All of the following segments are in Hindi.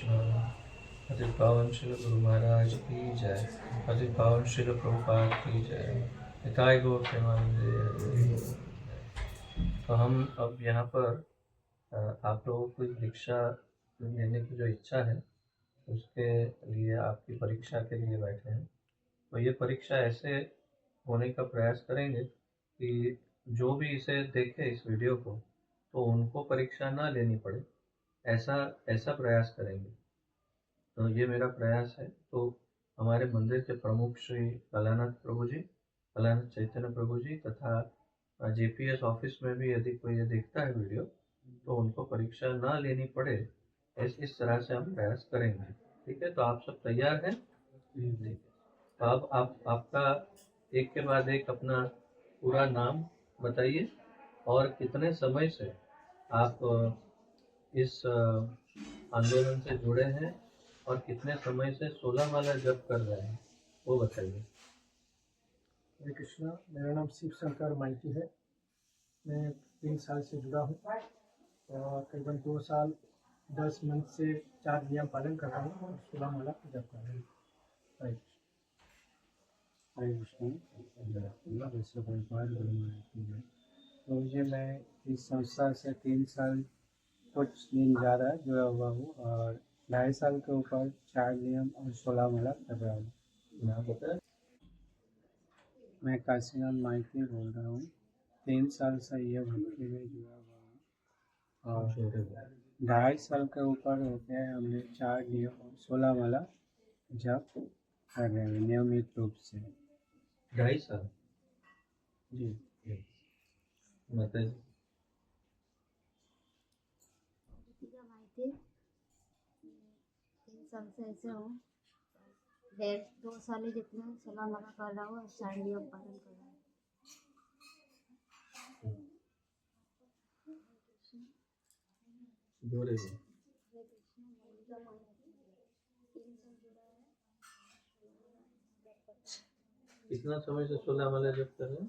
कृष्ण। पति पावन श्री गुरु महाराज की जय। पति पावन श्री प्रभुपाद की जय। निताय गौर प्रेमानंदे हरि बोल। तो हम अब यहाँ पर आप लोगों को दीक्षा लेने की जो इच्छा है उसके लिए आपकी परीक्षा के लिए बैठे हैं। तो ये परीक्षा ऐसे होने का प्रयास करेंगे कि जो भी इसे देखे इस वीडियो को तो उनको परीक्षा ना लेनी पड़े, ऐसा ऐसा प्रयास करेंगे। तो ये मेरा प्रयास है। तो हमारे मंदिर के प्रमुख श्री कलानाथ प्रभु जी, कलानाथ चैतन्य प्रभु जी तथा जेपीएस ऑफिस में भी यदि कोई ये देखता है वीडियो तो उनको परीक्षा ना लेनी पड़े, इस तरह से हम प्रयास करेंगे। ठीक है, तो आप सब तैयार हैं? ठीक है। तो अब आप आपका एक के बाद एक अपना पूरा नाम बताइए और कितने समय से आप इस आंदोलन से जुड़े हैं और कितने समय से 16 माला जप कर रहे हैं वो बताइए। हरे कृष्णा। मेरा नाम शिव शंकर माइती है। मैं 3 साल से जुड़ा हूँ और करीबन 2 साल 10 मंथ से 4 नियम पालन कर रहा हूँ और 16 माला जप कर रहा हूँ। हरे कृष्ण। तो ये मैं इस संस्था से 3 साल कुछ दिन ज़्यादा जुड़ा हुआ हूँ और 2.5 साल के ऊपर 4 नियम और 16 माला कर रहा हूँ। नाम बताएं। मैं काशीनाथ माइती बोल रहा हूँ। 3 साल से ये भक्ति में जुड़ा हुआ हूँ और 2.5 साल के ऊपर हो गया है। हमने 4 नियम और 16 माला जप कर रहे हैं नियमित रूप से। 2.5 साल जी बताइए। माइती 3 साल से ऐसे हूँ। 1.5-2 साल ही जितने 16 माला कर रहा हूँ और 4 नियम पालन कर रहा हूँ। जोड़े हरे कृष्ण। मल्लिका माइती 3 साल जुड़ा है। कितना समय से 16 माला जप कर रहे हैं?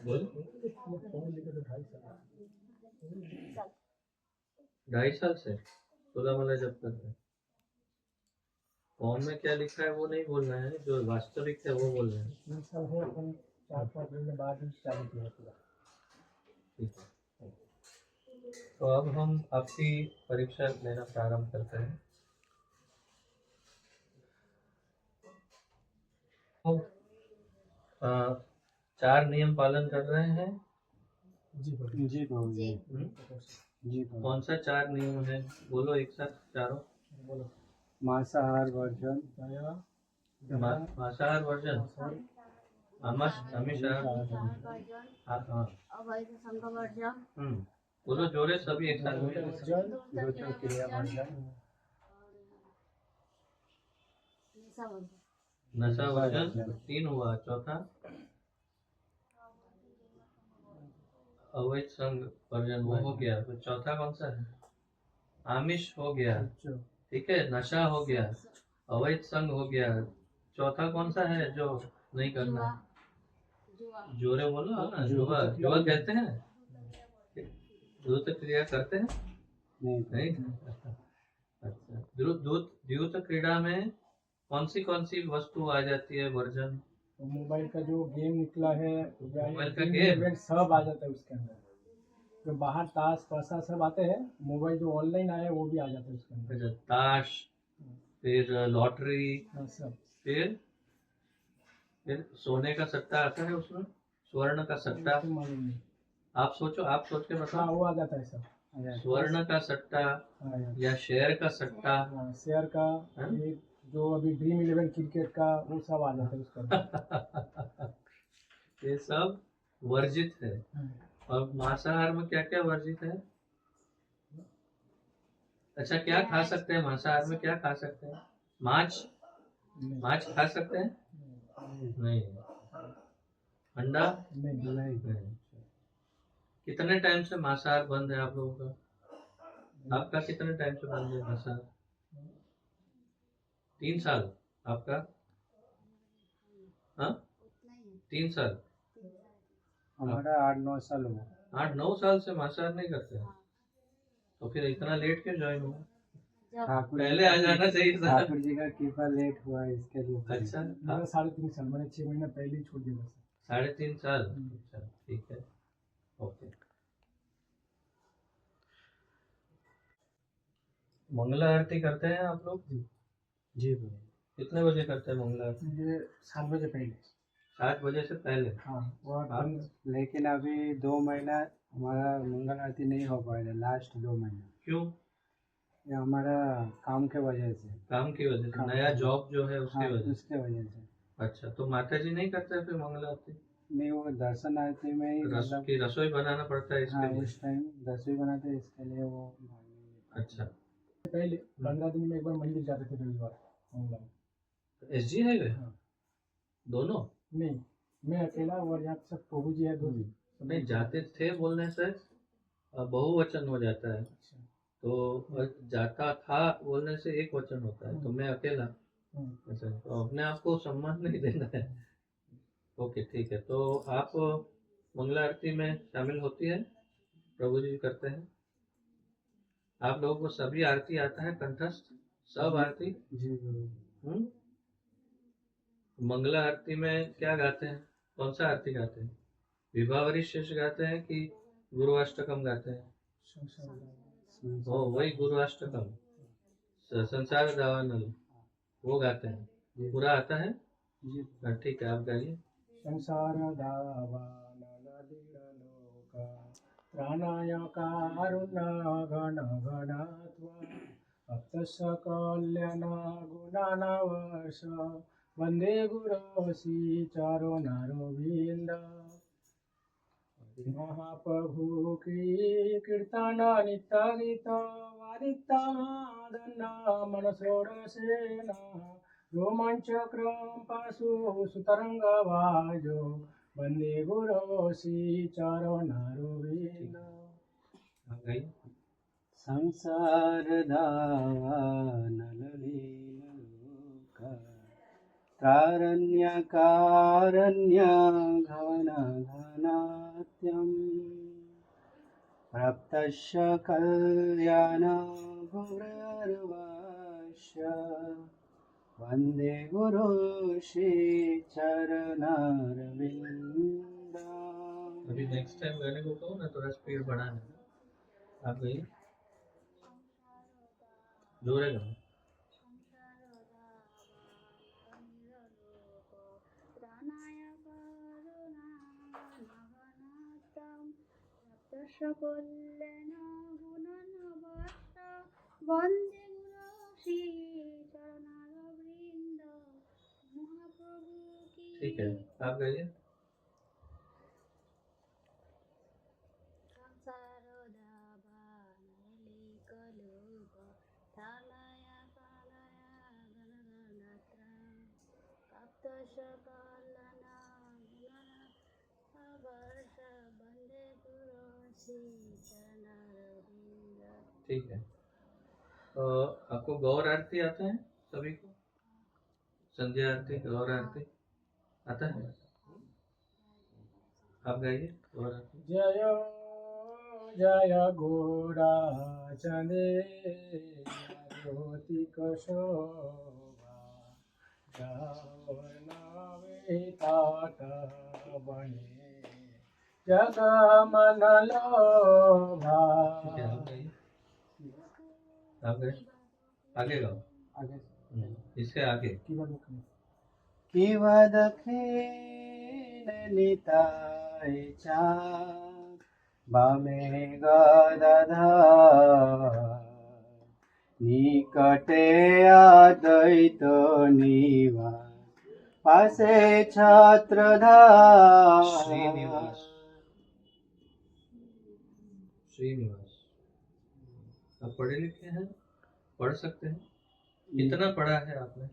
बोल। 2.5 साल से 16 माला जप कर रहे हैं। फॉर्म में क्या लिखा है वो नहीं बोलना है, जो वास्तविक है वो बोल रहे हैं। 3 साल है, अपन 4-5 दिन के बाद ही चालू किया पूरा। ठीक है, तो अब हम आपकी परीक्षा लेना प्रारंभ करते हैं। तो 4 नियम पालन कर रहे हैं। जी बाबू जी। जी कौन सा 4 नियम है? बोलो एक साथ चारों। बोलो। मांसाहार वर्जन, मांसाहार वर्जन, मांसाहार हाँ वर्जन, हाँ। अवैध संघ वर्जन, बोलो जोरे सभी एक साथ। वर्जन, क्रिया वर्जन, नशा वर्जन। नशा वर्जन 3 हुआ। चौथा अवैध संघ वर्जन वो हो गया। तो चौथा कौन सा है? आमिष हो गया। ठीक है, नशा हो गया, अवैध संघ हो गया। चौथा कौन सा है जो नहीं करना? जोरे बोलो ना। जुआ जुआ कहते हैं? द्रुत क्रिया करते हैं? नहीं। अच्छा, द्रुत क्रीड़ा में कौन सी वस्तु आ जाती है वर्जन? तो मोबाइल का जो गेम निकला है, मोबाइल का गेम सब आ जाता है उसके अंदर। जो बाहर ताश पासा सब आते हैं, मोबाइल जो ऑनलाइन आया है वो भी आ जाता है उसके अंदर। ताश, फिर लॉटरी, सब। फिर सोने का सट्टा आता है उसमें, स्वर्ण का सट्टा। मालूम नहीं। आप सोच के हाँ, बताओ। वो आ जाता है सब। स्वर्ण का सट्टा या शेयर का सट्टा। शेयर का, जो अभी ड्रीम 11 क्रिकेट का, वो सब आ जाता है उसका। ये सब वर्जित है। और मांसाहार में क्या क्या वर्जित है? अच्छा, क्या खा सकते हैं मांसाहार में? क्या खा सकते हैं? मांस खा सकते हैं? नहीं। अंडा? नहीं। कितने टाइम से मांसाहार बंद है आप लोगों का? आपका कितने टाइम से बंद है मांसाहार? 3 साल। आपका? हाँ, 3 साल। हमारा 8-9 साल हुआ। 8-9 साल से मांसाहार नहीं करते हैं। तो फिर इतना लेट क्यों ज्वाइन हुआ? जब ठाकुर पहले आ जाना चाहिए था। ठाकुर जी का कृपा लेट हुआ इसके लिए। अच्छा, मेरा 3.5 साल, मैंने 6 महीना पहले ही छोड़ दिया था सर। 3.5 साल। अच्छा, ठीक है, ओके। मंगला आरती करते हैं आप लोग? जी बोलिए। कितने बजे करते हैं मंगला आरती? ये 7 बजे पहले। 7 बजे से पहले? हाँ, वो आप? लेकिन अभी 2 महीना हमारा मंगल आरती नहीं हो पाएगा, लास्ट 2 महीना। क्यों? ये हमारा काम के वजह से। काम की वजह से? काम नया की- जॉब जो है उसकी हाँ, वजह से? उसके वजह से। अच्छा, तो माता जी नहीं करते फिर मंगला आरती? नहीं, वो दर्शन आरती में ही मतलब की रसोई बनाना पड़ता है हाँ, इसके लिए? उस टाइम रसोई बनाते हैं, इसके लिए वो अच्छा, पहले 15 दिन में एक बार मंदिर जाते थे रविवार मंगला में। एसजी है वे हाँ। दोनों? नहीं, मैं अकेला और यहाँ पे सब प्रभु जी है, 2 नहीं, जाते थे बोलने से बहुवचन हो जाता है, अच्छा। तो जाता था बोलने से एक वचन होता है, तो मैं अकेला। अच्छा, तो अपने आप को सम्मान नहीं देना है। ओके, ठीक है। तो आप मंगला आरती में शामिल होती है? प्रभु जी करते हैं? आप लोगों को सभी आरती आता है कंठस्थ? सब आरती? जी बोलिए। मंगला आरती में क्या गाते हैं? कौन सा आरती गाते हैं? विभावरी शेष गाते हैं कि गुरुअष्टकम गाते हैं? ओ, वही गुरुअष्टकम, संसार दावानल, वो गाते हैं? पूरा आता है? जी ठीक है, आप गाइए। संसार दावानललिलोका त्राणाय कारुण्य घन घनत्वा भक्तस्य कल्याण गुणानवर्ष वन्दे गुरो श्रीचरणरविन्द महाप्रभु की कीर्तन नित्य गीत वादिता मन षोडशेन रोमांचक्रम पाशु सुतरंग वाजो वंदे गुरो श्रीचरणरविन्द। आप गाइए। संसार दावानललीलोका त्रारण्य कारण्य घन घनात्यं प्राप्तस्य कल्याण गुरुर्वास्य वन्दे गुरो श्रीचरणरविन्द। अभी नेक्स्ट टाइम गाने को कहो ना, थोड़ा स्पीड बढ़ाना। आप गाइए, जोरे गाओ। कल्याण गुणानवर्ष वंदे गुरु श्रीचरणरविन्द महाप्रभु की। ठीक है, आप गाइए। ठीक है, तो आपको गौर आरती आता है सभी को? संध्या आरती, गौर आरती आता है? आप गाइए गौर आरती। जय जय गोरा चंदे ज्योति शोभा तात बने जग मन लोभा। ठीक है, आप गाइए। आप गाइए, आगे गाओ। आगे इसके आगे। किवा दक्षिण निताय चा बामे गदाधर निकटे अद्वैत निवास पासे छत्रधार। श्रीनिवास, श्रीनिवास। आप पढ़े लिखे हैं, पढ़ सकते हैं? कितना पढ़ा है आपने?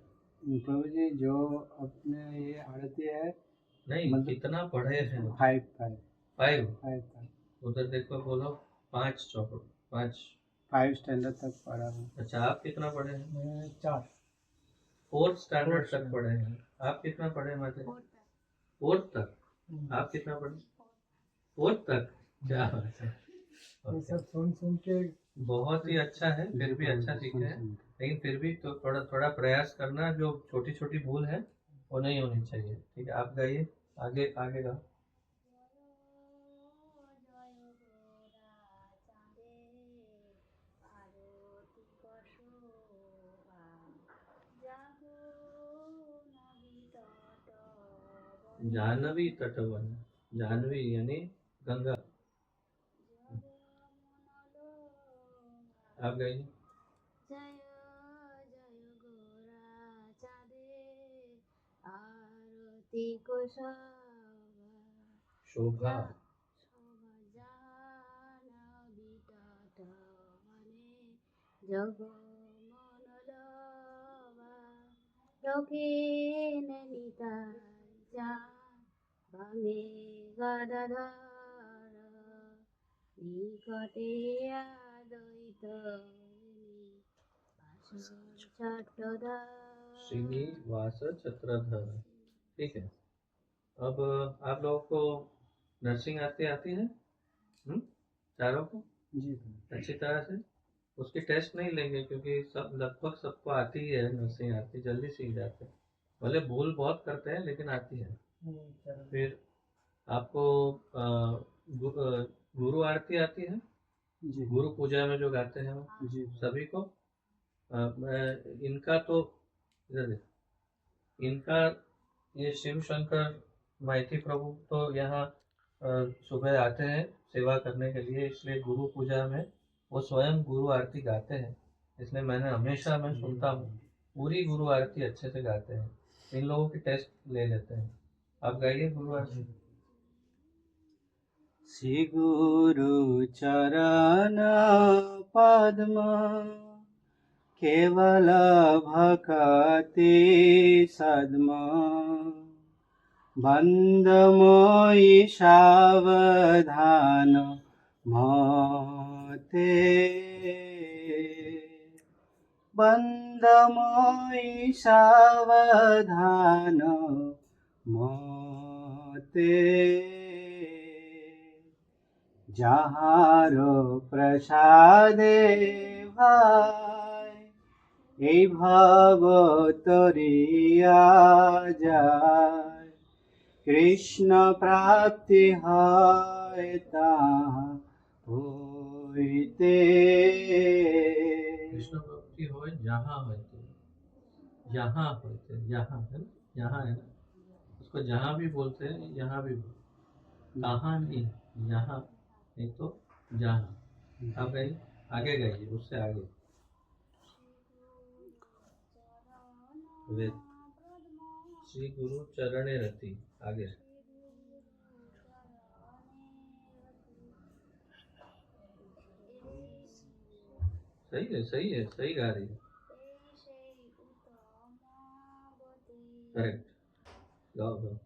प्रभु जी, जो अपने ये आरती है नहीं, मतलब कितना पढ़े हैं? 5 उधर देखो, बोलो 5 चौपड़, 5 स्टैंडर्ड तक पढ़ा हूँ। अच्छा, आप कितना पढ़े हैं? 4 4th स्टैंडर्ड तक पढ़े हैं। आप कितना पढ़े माते? 4th तक। आप कितना पढ़े? 4th तक। क्या बात है। ये सब सुन सुन के बहुत ही अच्छा है, फिर भी अच्छा सीखे हैं, लेकिन फिर भी तो थोड़ा थोड़ा प्रयास करना, जो छोटी छोटी भूल है वो नहीं होनी चाहिए। ठीक है, आप गाइए, आगे आगे गाओ। जाह्नवी तटवन, जाह्नवी यानी गंगा। आप गाइए। जय जय गोरा चाँदे आरती को शोभा, जाह्नवी तटवने जगमनलवा लोकेन निताय भामे गदाधर निकटे अद्वैत छत्रधर। श्रीनिवास छत्रधर। ठीक है, अब आप लोगों को नर्सिंग आती है? चारों को जी अच्छी तरह से? उसकी टेस्ट नहीं लेंगे क्योंकि सब लगभग सबको आती ही है, नर्सिंग आती, जल्दी सीख जाते हैं, भले भूल बहुत करते हैं लेकिन आती है। फिर आपको गुरु आरती आती है? जी गुरु पूजा में जो गाते हैं वो जी सभी को? इनका तो इधर देखो, इनका ये शिव शंकर माइती प्रभु तो यहाँ सुबह आते हैं सेवा करने के लिए, इसलिए गुरु पूजा में वो स्वयं गुरु आरती गाते हैं, इसलिए मैं सुनता हूँ, पूरी गुरु आरती अच्छे से गाते हैं। इन लोगों की टेस्ट ले लेते हैं। आप गाइए गुरु आरती। श्री गुरु चरण पद्म केवल भक्ति सद्म बंदमोई सावधान मते बंदमोई सावधान मते যাহারো প্রসাদে ভাই এই ভাব তরিয়া যায় কৃষ্ণ প্রাপ্তি হয় তাহা হইতে। कृष्ण भक्ति हो जहाँ होते, यहाँ होते, यहाँ है ना, यहाँ है ना, उसको जहाँ भी बोलते हैं, यहाँ भी कहाँ नहीं, यहाँ नहीं तो जहाँ। अब गाइए, आगे गाइए, उससे आगे। वेद श्री गुरु चरणे रति, आगे। सही है, सही है, सही गा रही है, करेक्ट, गाओ गाओ।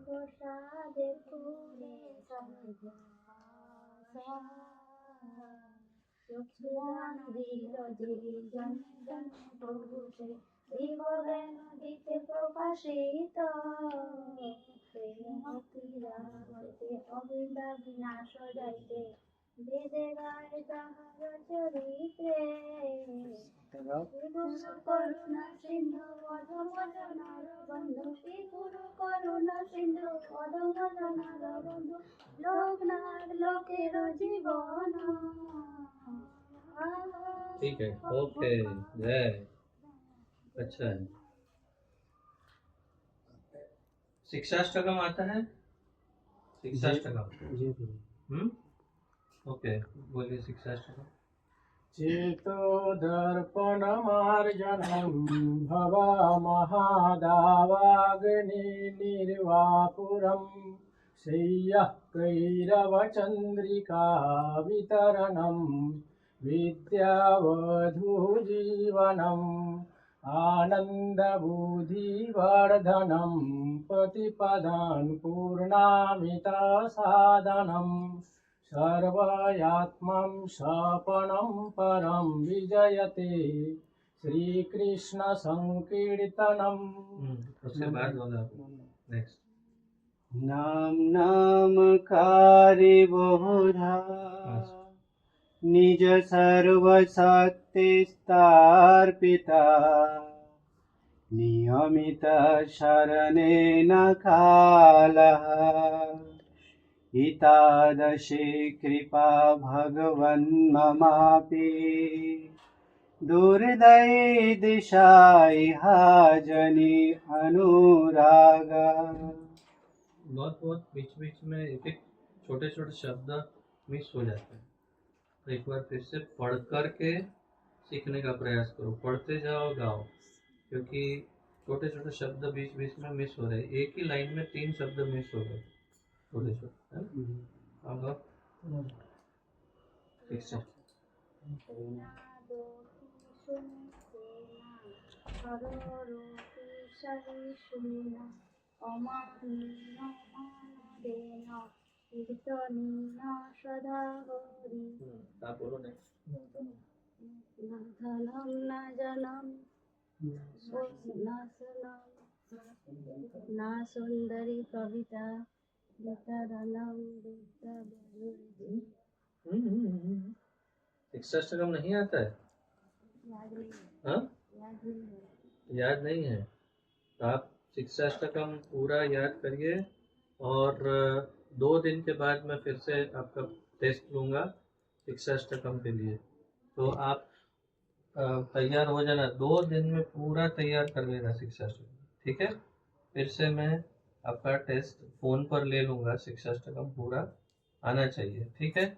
प्रसादे पूरे চক্ষুদান দিল দিল জন জন প্রভুতে দিবজ্ঞান দিতে প্রকাশিত প্রেমতিরাগতে অবিদ্যা বিনাশ যাইতে বেদে গায় তাহার চরিত্রে গুরু করুণা সিন্ধু অধমজনার বন্ধু শ্রী গুরু করুণা সিন্ধু অধমজনার বন্ধু লোকনাথ লোকের জীবন। ठीक है, ओके, जय, अच्छा है। शिक्षाष्टकम आता है? शिक्षाष्टकम, जी ओके, बोलिए शिक्षाष्टकम। चेतो दर्पण मार्जनम भवा महादावाग्नि निर्वापुरम शय्यः कैरवचन्द्रिका वितरणं विद्यावधूजीवनम् आनन्दबुद्धिवर्धनं प्रतिपदान् पूर्णामिता साधनम् सर्वयात्मं सपनं परं विजयते श्रीकृष्ण संकीर्तनम्। उसके बाद वाला नेक्स्ट। नाम नामकारी बहुधा निज सर्वशक्तिस्तार्पिता नियमित शरणेन कालः एतादृशी कृपा भगवन् ममापि दुर्दैवी दिशाइहा जनि अनुराग। बहुत बीच बीच में एक एक छोटे छोटे शब्द मिस हो जाते हैं, तो एक बार फिर से पढ़ कर के सीखने का प्रयास करो, पढ़ते जाओ गाओ, क्योंकि छोटे छोटे शब्द बीच बीच में मिस हो रहे हैं। एक ही लाइन में 3 शब्द मिस हो गए छोटे छोटे, है ना? अब ठीक से आप बोलो नेक्स्ट। न धनं न जनं न सुंदरी कविता वितरणं विद्याधनुर्धि। शिक्षाष्टकम नहीं आता है? याद नहीं है। हाँ, याद नहीं है। याद नहीं है तो आप शिक्षाष्टकम पूरा याद करिए, और 2 दिन के बाद मैं फिर से आपका टेस्ट लूँगा शिक्षाष्टकम के लिए। तो आप तैयार हो जाना, 2 दिन में पूरा तैयार कर लेना शिक्षाष्टकम, ठीक है? फिर से मैं आपका टेस्ट फ़ोन पर ले लूँगा, शिक्षाष्टकम पूरा आना चाहिए, ठीक है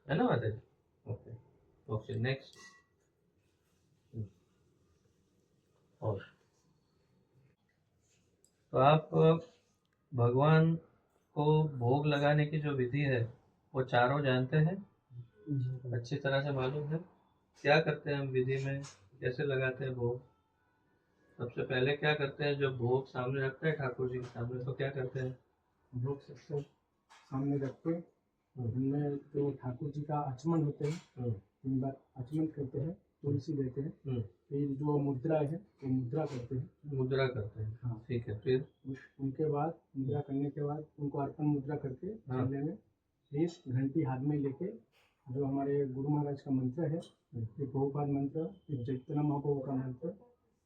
ना माता जी? Okay okay, next. और तो आप भगवान को भोग लगाने की जो विधि है वो चारों जानते हैं, अच्छी तरह से मालूम है। क्या करते हैं हम विधि में, कैसे लगाते हैं भोग? सबसे पहले क्या करते हैं, जब भोग सामने रखते हैं ठाकुर जी के सामने, तो क्या करते हैं? लोग सबसे सामने रखते उनमें जो ठाकुर जी का आचमन होते हैं, 3 बार आचमन करते हैं, तुलसी देते हैं, फिर जो मुद्रा है वो मुद्रा करते हैं। मुद्रा करते हैं, हाँ ठीक है। फिर उनके बाद मुद्रा करने के बाद उनको अर्पण मुद्रा करके हाँ। चलने में फिर घंटी हाथ में लेके जो हमारे गुरु महाराज का मंत्र है, फिर बहुपाद मंत्र, फिर चैतन्य महाप्रभु का मंत्र,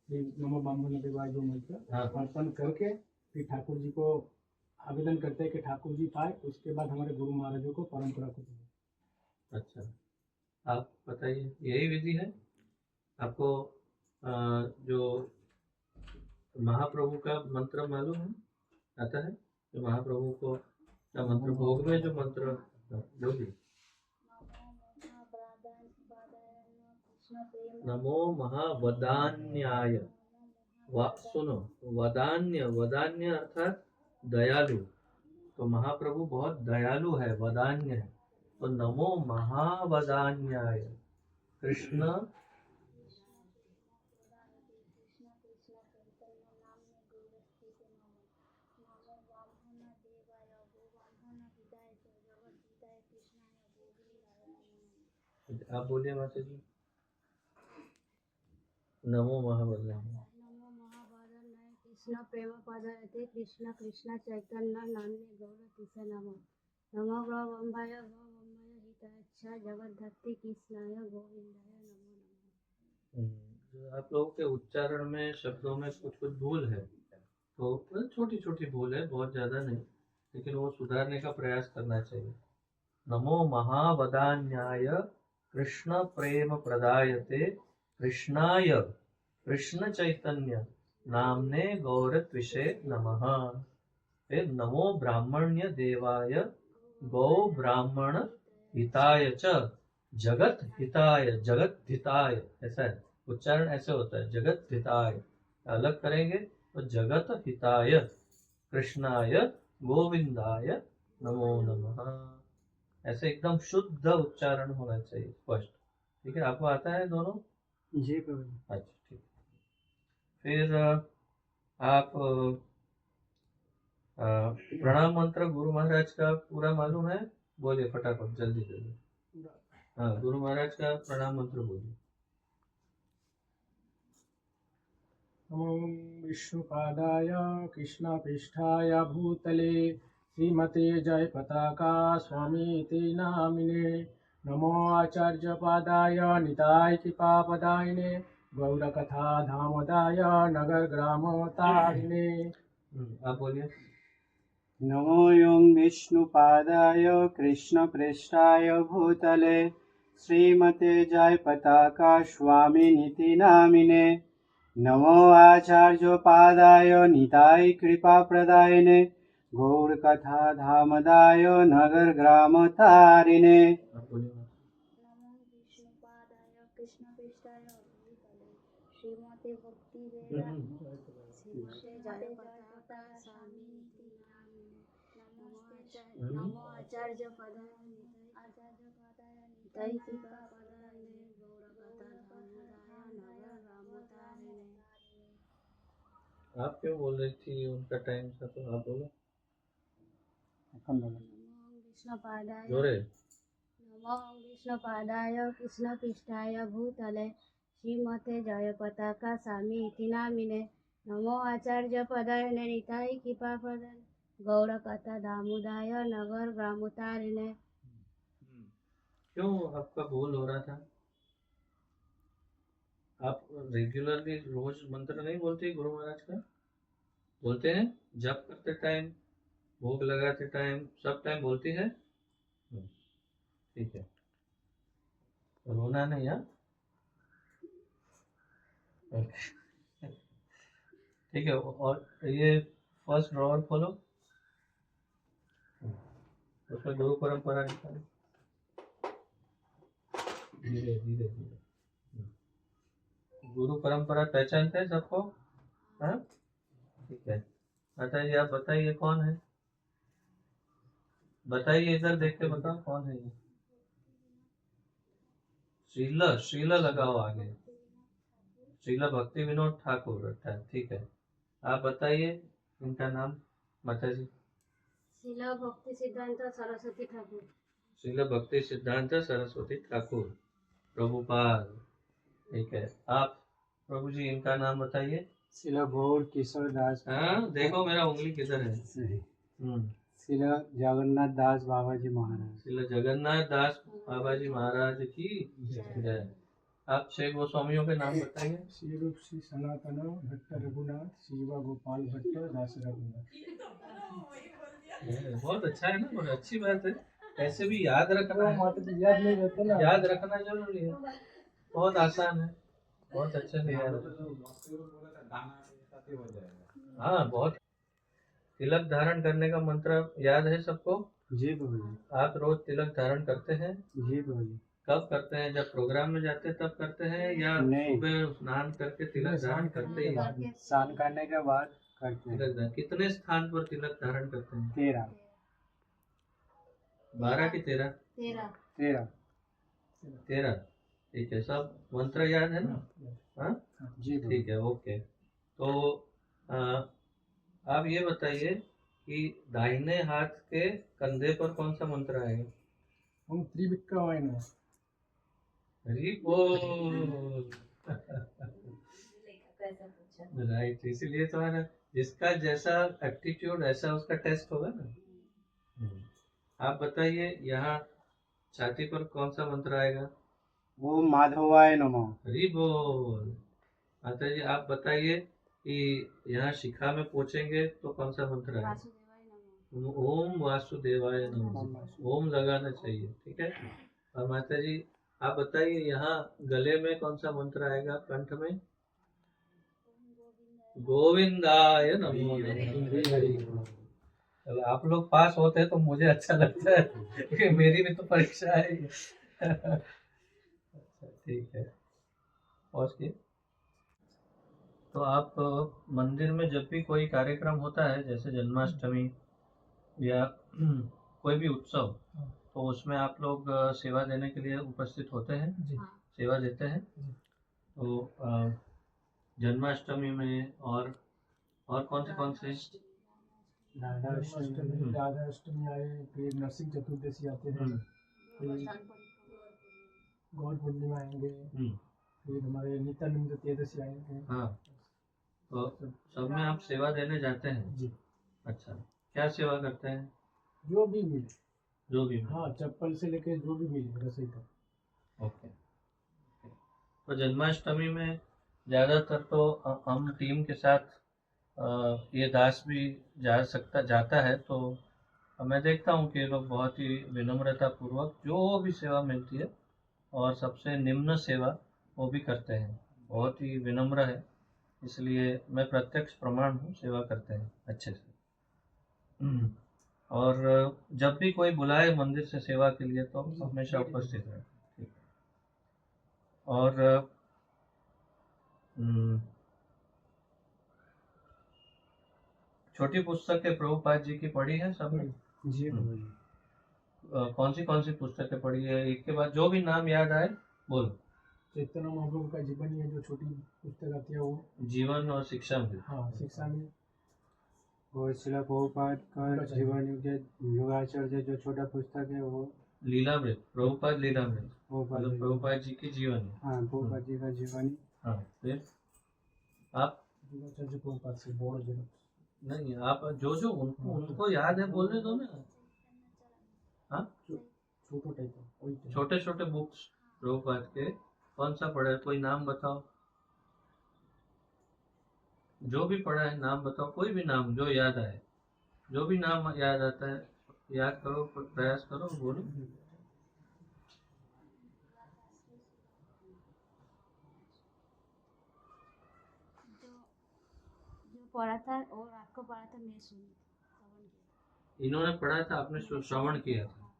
फिर नमो ब्राह्मण देवाय जो मंत्र हाँ। अर्पण करके फिर ठाकुर जी को आवेदन करते हैं कि ठाकुर जी पाए, उसके बाद हमारे गुरु महाराजों को परंपरा को दें। अच्छा, आप बताइए, यही विधि है आपको? जो महाप्रभु का मंत्र मालूम है, आता है? जो महाप्रभु को का मंत्र, भोग में जो मंत्र बोलिए। नमो महावदान्याय। सुनो, वदान्य, वदान्य अर्थात दयालु, तो महाप्रभु बहुत दयालु है, वदान्य है, तो नमो महावदान्याय कृष्ण आप बोलिए माता जी। नमो महावदान्याय। नमो महावदान्याय कृष्ण प्रेम पदायते कृष्ण कृष्ण चैतन्य नाम्ने गौरतीसे नमो। नमो गौवम्भाय हिताय जगद्धत्ते कृष्णाय गोविंदाय नमो नमः। आप लोगों के उच्चारण में, शब्दों में कुछ कुछ भूल है, तो छोटी छोटी भूल है, बहुत ज़्यादा नहीं, लेकिन वो सुधारने का प्रयास करना चाहिए। नमो महावदान्याय कृष्ण प्रेम प्रदायते कृष्णाय कृष्ण चैतन्य नामने गौरत्विषे नमः। फिर नमो ब्राह्मण्य देवाय गौ ब्राह्मण हिताय च जगत हिताय, जगत हिताय, ऐसा है उच्चारण, ऐसे होता है जगत हिताय, अलग करेंगे तो जगत हिताय कृष्णाय गोविंदाय नमो नमः, ऐसे एकदम शुद्ध उच्चारण होना चाहिए, स्पष्ट। ठीक है, आपको आता है दोनों? जी प्रभु। अच्छा, ठीक। फिर आप प्रणाम मंत्र गुरु महाराज का पूरा मालूम है? बोलिए फटाफट, जल्दी जल्दी। हाँ, गुरु महाराज का प्रणाम मंत्र बोलिए। नमो विष्णुपादाय कृष्णपृष्ठाय भूतले श्रीमते जयपताका स्वामीति नामिने नमो आचार्यपादाय निताय कृपापदायिने गौरकथा धामोदाय नगर ग्रामोतारिणे। आप बोलिए। नमो यों विष्णुपादाय कृष्णपृष्ठाय भूतले श्रीमते जयपताका स्वामिनिति नामिने नमो आचार्योपादाय निताय कृपाप्रदायिने गौरकथा धामदाय नगर ग्रामतारिणे। आप बोलिए। नमो विष्णुपादाय कृष्णपृष्ठाय भूतले श्रीमते भक्ति श्रीमते जयपताका स्वामीति नामिने नमो आचार्य पदाय निताय कृपापदायिने गौरकथा धामोदाय नगर ग्रामोतारिणे। आप क्यों बोल रही थी? उनका टाइम था तो आप बोलो। नमो विष्णुपादाय जोरे। नमो विष्णुपादाय कृष्णपृष्ठाय भूतले श्रीमते जयपताका स्वामीति नामिने नमो आचार्यपदाय निताय कृपापदाय गौरकथा दामोदाय नगर ग्रामोतारिणे। क्यों आपका बोल हो रहा था? आप रेगुलरली रोज मंत्र नहीं बोलते गुरु महाराज का? बोलते हैं जप करते टाइम, भोग लगाते टाइम, सब टाइम बोलती है? ठीक है, रोना नहीं। हाँ, ठीक है। और ये फर्स्ट ड्रॉवर खोलो, उसमें गुरु परंपरा निकालो। धीरे धीरे धीरे। गुरु परंपरा पहचानते हैं सबको? हाँ, ठीक है। माता जी आप बताइए कौन है? बताइए, इधर देख के बताओ कौन है ये? श्रीला लगाओ आगे। श्रीला भक्ति विनोद ठाकुर रखा है, ठीक है। आप बताइए इनका नाम माता जी। शिला भक्ति सिद्धांत सरस्वती ठाकुर। श्रीला भक्ति सिद्धांत सरस्वती ठाकुर प्रभुपाद, ठीक है। आप प्रभु जी इनका नाम बताइए। शिला गौर किशोर दास। हाँ, देखो मेरा उंगली किधर है। शिला जगन्नाथ दास बाबा जी महाराज। श्रीला जगन्नाथ दास बाबा जी महाराज की जय। आप 6 गोस्वामियों के नाम बताइए। श्री रूप श्री सनातन भट्ट रघुनाथ शिवा गोपाल भट्ट दास रघुनाथ। बहुत अच्छा है ना, बहुत अच्छी बात है। ऐसे भी याद रखना है। याद नहीं रहता ना। याद रखना जरूरी है, बहुत आसान है, बहुत अच्छे से याद रखना। हाँ, बहुत। तिलक धारण करने का मंत्र याद है सबको? जी बाबा। आप रोज तिलक धारण करते हैं? जी बाबा। कब करते हैं? जब प्रोग्राम में जाते तब करते हैं या नहीं। सुबह स्नान करके तिलक धारण करते ही? स्नान करने के बाद करते हैं। तिलक धारण कितने स्थान पर तिलक धारण करते हैं? 13। 12 की 13? 13। 13, ठीक है। सब मंत्र याद है ना? हाँ जी ठीक है, ओके। तो आप ये बताइए कि दाहिने हाथ के कंधे पर कौन सा मंत्र आएगा? हम त्रिविक्रम हरि बोल। राइट, इसीलिए तो है ना, जिसका जैसा एप्टीट्यूड ऐसा उसका टेस्ट होगा ना। आप बताइए यहाँ छाती पर कौन सा मंत्र आएगा? वो माधवाय नमः। हरि बोल। माता जी आप बताइए कि यहाँ शिखा में पहुंचेंगे तो कौन सा मंत्र है? ओम वासुदेवाय नमः। ओम लगाना चाहिए, ठीक है। और माता जी आप बताइए यहाँ गले में कौन सा मंत्र आएगा? कंठ में गोविंदाय नमः। चलो आप लोग पास होते हैं तो मुझे अच्छा लगता है क्योंकि मेरी भी तो परीक्षा है। ठीक है, पहुंच गए। तो आप मंदिर में जब भी कोई कार्यक्रम होता है जैसे जन्माष्टमी या कोई भी उत्सव, तो उसमें आप लोग सेवा देने के लिए उपस्थित होते हैं? सेवा देते हैं। तो जन्माष्टमी में और कौन से? राधा अष्टमी आए, फिर नरसिंह चतुर्दशी आते हैं, फिर गौर पूर्णिमा आएंगे, फिर हमारे नित्यानंद त्रयोदशी आएंगे। हाँ, तो सब में आप सेवा देने जाते हैं? जी, अच्छा, क्या सेवा करते हैं? जो भी मिले, जो भी? हाँ, चप्पल से लेके जो भी मिले रसोई तक। ओके। तो जन्माष्टमी में ज़्यादातर तो हम टीम के साथ ये दास भी जाता है, तो मैं देखता हूँ कि ये लोग बहुत ही विनम्रता पूर्वक जो भी सेवा मिलती है और सबसे निम्न सेवा वो भी करते हैं। बहुत ही विनम्र है, इसलिए मैं प्रत्यक्ष प्रमाण हूँ, सेवा करते हैं अच्छे से। और जब भी कोई बुलाए मंदिर से सेवा के लिए तो हमेशा उपस्थित रहे। ठीक है। और छोटी पुस्तकें प्रभुपाद जी की पढ़ी है सबने? जी कौन सी पुस्तकें पढ़ी है? एक के बाद जो भी नाम याद आए बोलो। चैतन्य महाप्रभु का जीवन, ये जो छोटी पुस्तक आती है वो जीवन और शिक्षा में। हाँ, शिक्षा में। और शिला प्रभुपाद का जीवन युगाचार्य जो छोटा पुस्तक है वो लीलामृत, प्रभुपाद लीलामृत, प्रभुपाद प्रभुपाद जी की जीवनी। हाँ, प्रभुपाद जी का जीवनी। हाँ, फिर आप युगाचार्य प्रभुपाद से बोर्ड जो नहीं, आप जो उनको याद है बोलने दो ना। हाँ, छोटो टाइप छोटे छोटे बुक्स प्रभुपाद के कौन सा पढ़ा है? कोई नाम बताओ, जो भी पढ़ा है नाम बताओ, कोई भी नाम जो याद आए, जो भी नाम याद आता है याद करो, प्रयास करो, बोलो। जो पढ़ा था और आपको पढ़ा था, मैं श्रवण किया। इन्होंने पढ़ा था, आपने श्रवण किया था?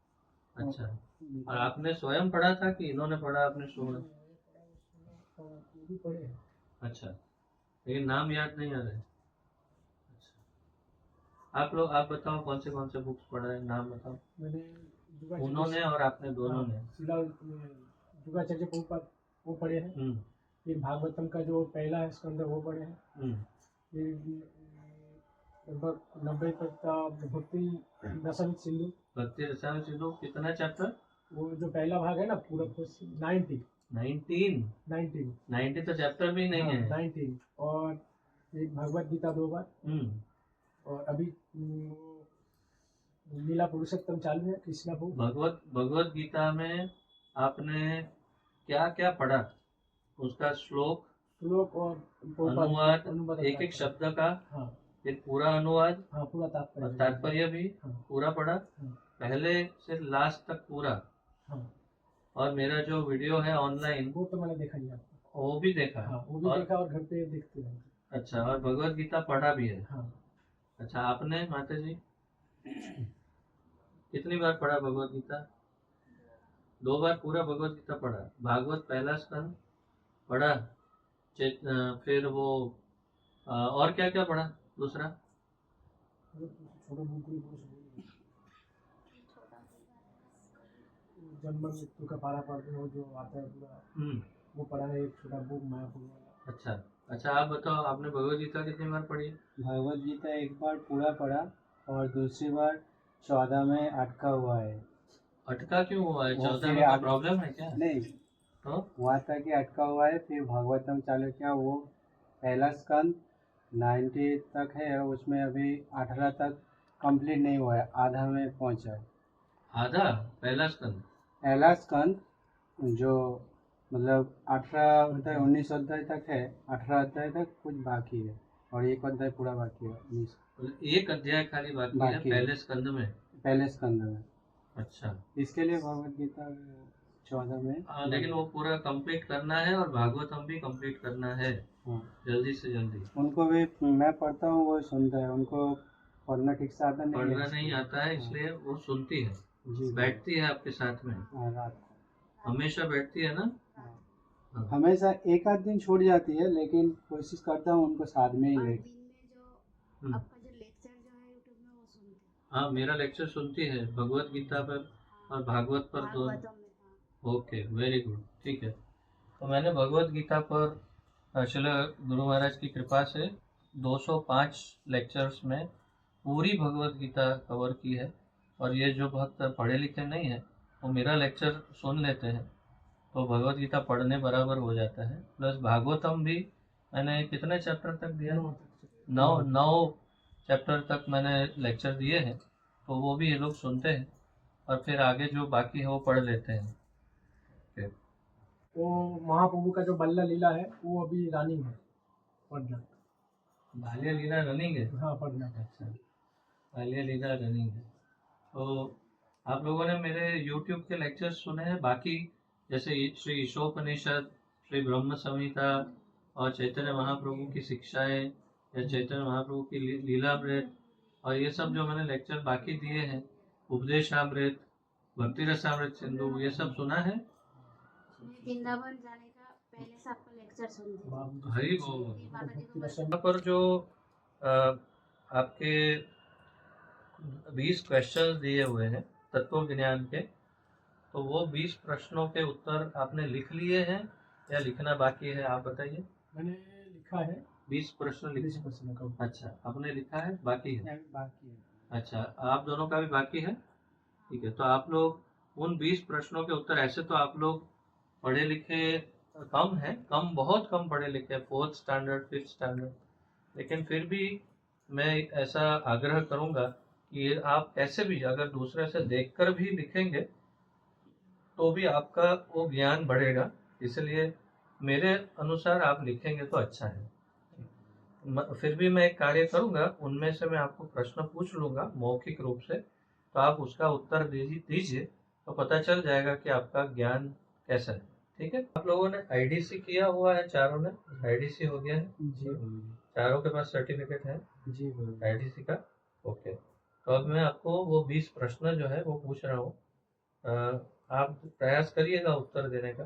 अच्छा, और आपने स्वयं पढ़ा था कि इन्होंने पढ़ा आपने श्रवण? पढ़े। अच्छा, लेकिन नाम याद नहीं आ रहे। अच्छा, आप बताओ कौन से बुक्स पढ़ा है, नाम बताओ। मैंने उन्होंने और आपने दोनों ने? युगाचार्य प्रभुपाद वो पढ़े हैं। फिर भागवतम का जो पहला स्कंद वो पढ़े हैं। फिर लगभग 90 तक का भक्ति रसायन सिंधु। भक्ति रसायन सिंधु कितना चैप्टर? वो जो पहला भाग है ना पूरा 19 तो चैप्टर भी नहीं है। 19 और एक भगवत गीता 2 बार और अभी लीला पुरुषोत्तम चालू है कृष्णा को। भगवत गीता में आपने क्या क्या पढ़ा? उसका श्लोक और अनुवाद एक एक शब्द का। हाँ, फिर पूरा अनुवाद, हाँ पूरा तात्पर्य भी पूरा पढ़ा, पहले से लास्ट तक पूरा। हाँ। और मेरा जो वीडियो है ऑनलाइन वो तो मैंने देखा नहीं, वो भी देखा। हाँ, वो भी देखा और घर पे देखते हैं। अच्छा, और भगवत गीता पढ़ा भी है? हाँ। अच्छा, आपने माता जी कितनी बार पढ़ा भगवत गीता? 2 बार पूरा भगवत गीता पढ़ा। भागवत पहला स्कंद पढ़ा, फिर वो और क्या क्या पढ़ा दूसरा? जन्म मृत्यु का पारा पढ़ते हो जो आता है पूरा, वो पढ़ा है। एक छोटा बुक मायापुर वाला। अच्छा, आप बताओ, आपने भगवत गीता कितनी बार पढ़ी? भगवत गीता एक बार पूरा पढ़ा और दूसरी बार 14 में अटका हुआ है। अटका क्यों हुआ है? 14 में कोई प्रॉब्लम है क्या? नहीं, तो वहाँ तक ही अटका हुआ है। फिर भागवतम चालू किया, वो पहला स्कंद 90 तक है, उसमें अभी 18 तक कंप्लीट नहीं हुआ है, आधा में पहुँचा है। आधा? पहला स्कंद जो मतलब 18 अध्याय 19 अध्याय तक है, 18 अध्याय तक कुछ बाकी है और एक अध्याय पूरा बाकी है। 19 एक अध्याय खाली बाकी है पहले स्कंद में। अच्छा, इसके लिए भगवत गीता 14 में लेकिन वो पूरा कंप्लीट करना है और भागवतम भी कंप्लीट करना है। हाँ, जल्दी से जल्दी। उनको भी मैं पढ़ता हूँ, वो सुनता है। उनको पढ़ना ठीक से आता पढ़ना नहीं आता है, इसलिए वो सुनती है। जी, बैठती है आपके साथ में? रात हमेशा बैठती है ना? हमेशा एक आध दिन छूट जाती है, लेकिन कोशिश करता हूँ उनको साथ में ही और ले। दिन में जो आपका जो लेक्चर जो है यूट्यूब में वो सुनते हैं। हाँ, मेरा लेक्चर सुनती है भगवत गीता पर और भागवत पर दोनों। ओके, वेरी गुड, ठीक है। तो मैंने भगवत गीता पर श्रील गुरु महाराज की कृपा से 205 लेक्चर्स में पूरी भगवत गीता कवर की है। और ये जो भक्त पढ़े लिखे नहीं है वो मेरा लेक्चर सुन लेते हैं तो भगवत गीता पढ़ने बराबर हो जाता है। प्लस भागवतम भी मैंने कितने चैप्टर तक दिया? 9 तक। 9 चैप्टर तक मैंने लेक्चर दिए हैं, तो वो भी ये लोग सुनते हैं और फिर आगे जो बाकी है वो पढ़ लेते हैं। फिर वो महाप्रभु का जो बल्ला लीला है वो अभी रनिंग है, पढ़ना। बाल्य लीला रनिंग है। हाँ, पढ़ना। अच्छा, बाल्य लीला रनिंग है। तो आप लोगों ने मेरे YouTube के लेक्चर सुने हैं बाकी, जैसे श्री ईशोपनिषद, श्री ब्रह्म संहिता और चैतन्य महाप्रभु की शिक्षाएं या चैतन्य महाप्रभु की लीलामृत और ये सब जो मैंने लेक्चर बाकी दिए हैं, उपदेशामृत, भक्ति रसामृत सिंधु, ये सब सुना है? मैं वृंदावन जाने का पहले से आपका लेक्चर सुनती हूँ। हरि बोल। बाबा जी को यहाँ पर जो आपके 20 क्वेश्चन दिए हुए हैं तत्व ज्ञान के, तो वो 20 प्रश्नों के उत्तर आपने लिख लिए हैं या लिखना बाकी है? आप बताइए। मैंने लिखा है 20 प्रश्न 20 लिखे? प्रश्न का। अच्छा, आपने लिखा है, बाकी है? बाकी है। अच्छा, आप दोनों का भी बाकी है? ठीक है, तो आप लोग उन 20 प्रश्नों के उत्तर, ऐसे तो आप लोग पढ़े लिखे कम हैं, कम, बहुत कम पढ़े लिखे, 4th स्टैंडर्ड 5th स्टैंडर्ड, लेकिन फिर भी मैं ऐसा आग्रह करूंगा कि आप कैसे भी अगर दूसरे से देखकर भी लिखेंगे तो भी आपका वो ज्ञान बढ़ेगा, इसलिए मेरे अनुसार आप लिखेंगे तो अच्छा है। फिर भी मैं एक कार्य करूंगा, उनमें से मैं आपको प्रश्न पूछ लूंगा मौखिक रूप से, तो आप उसका उत्तर दीजिए तो पता चल जाएगा कि आपका ज्ञान कैसा है। ठीक है, आप लोगों ने आईडीसी किया हुआ है? चारों ने आईडीसी हो गया है? जी चारों के पास सर्टिफिकेट है जी आईडीसी का? ओके, तो अब मैं आपको वो 20 प्रश्न जो है वो पूछ रहा हूँ, आप प्रयास करिएगा उत्तर देने का।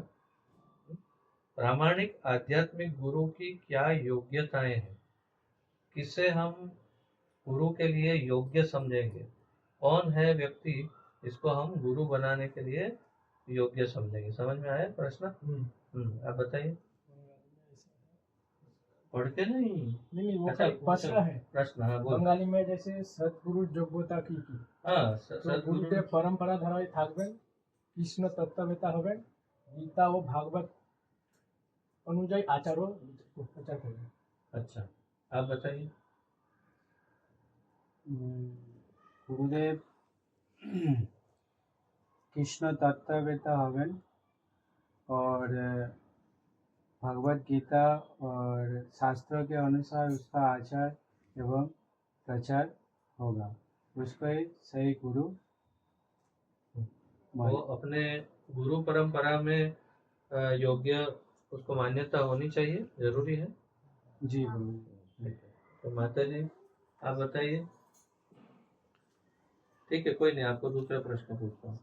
प्रामाणिक आध्यात्मिक गुरु की क्या योग्यताएं हैं? किसे हम गुरु के लिए योग्य समझेंगे? कौन है व्यक्ति इसको हम गुरु बनाने के लिए योग्य समझेंगे? समझ में आया प्रश्न? आप बताइए। पढ़ के नहीं, वो अच्छा, एक प्रश्न है। प्रश्न, हाँ बोल। बंगाली में जैसे सतगुरु যোগ্যতা কি কি? हाँ, तो गुरुदेव परंपरा ধারায় থাকবেন, কৃষ্ণ তত্ত্ববেতা হবেন, গীতা ও ভাগবত অনুযায়ী প্রচার করবেন। अच्छा, आप बताइए। गुरुदेव कृष्ण तत्ववेता हवन और भगवत गीता और शास्त्रों के अनुसार उसका आचार एवं प्रचार होगा, उसको एक सही गुरु वो अपने गुरु परंपरा में योग्य, उसको मान्यता होनी चाहिए, जरूरी है। जी गुरु। तो माता जी आप बताइए। ठीक है, कोई नहीं, आपको दूसरा प्रश्न पूछता हूँ।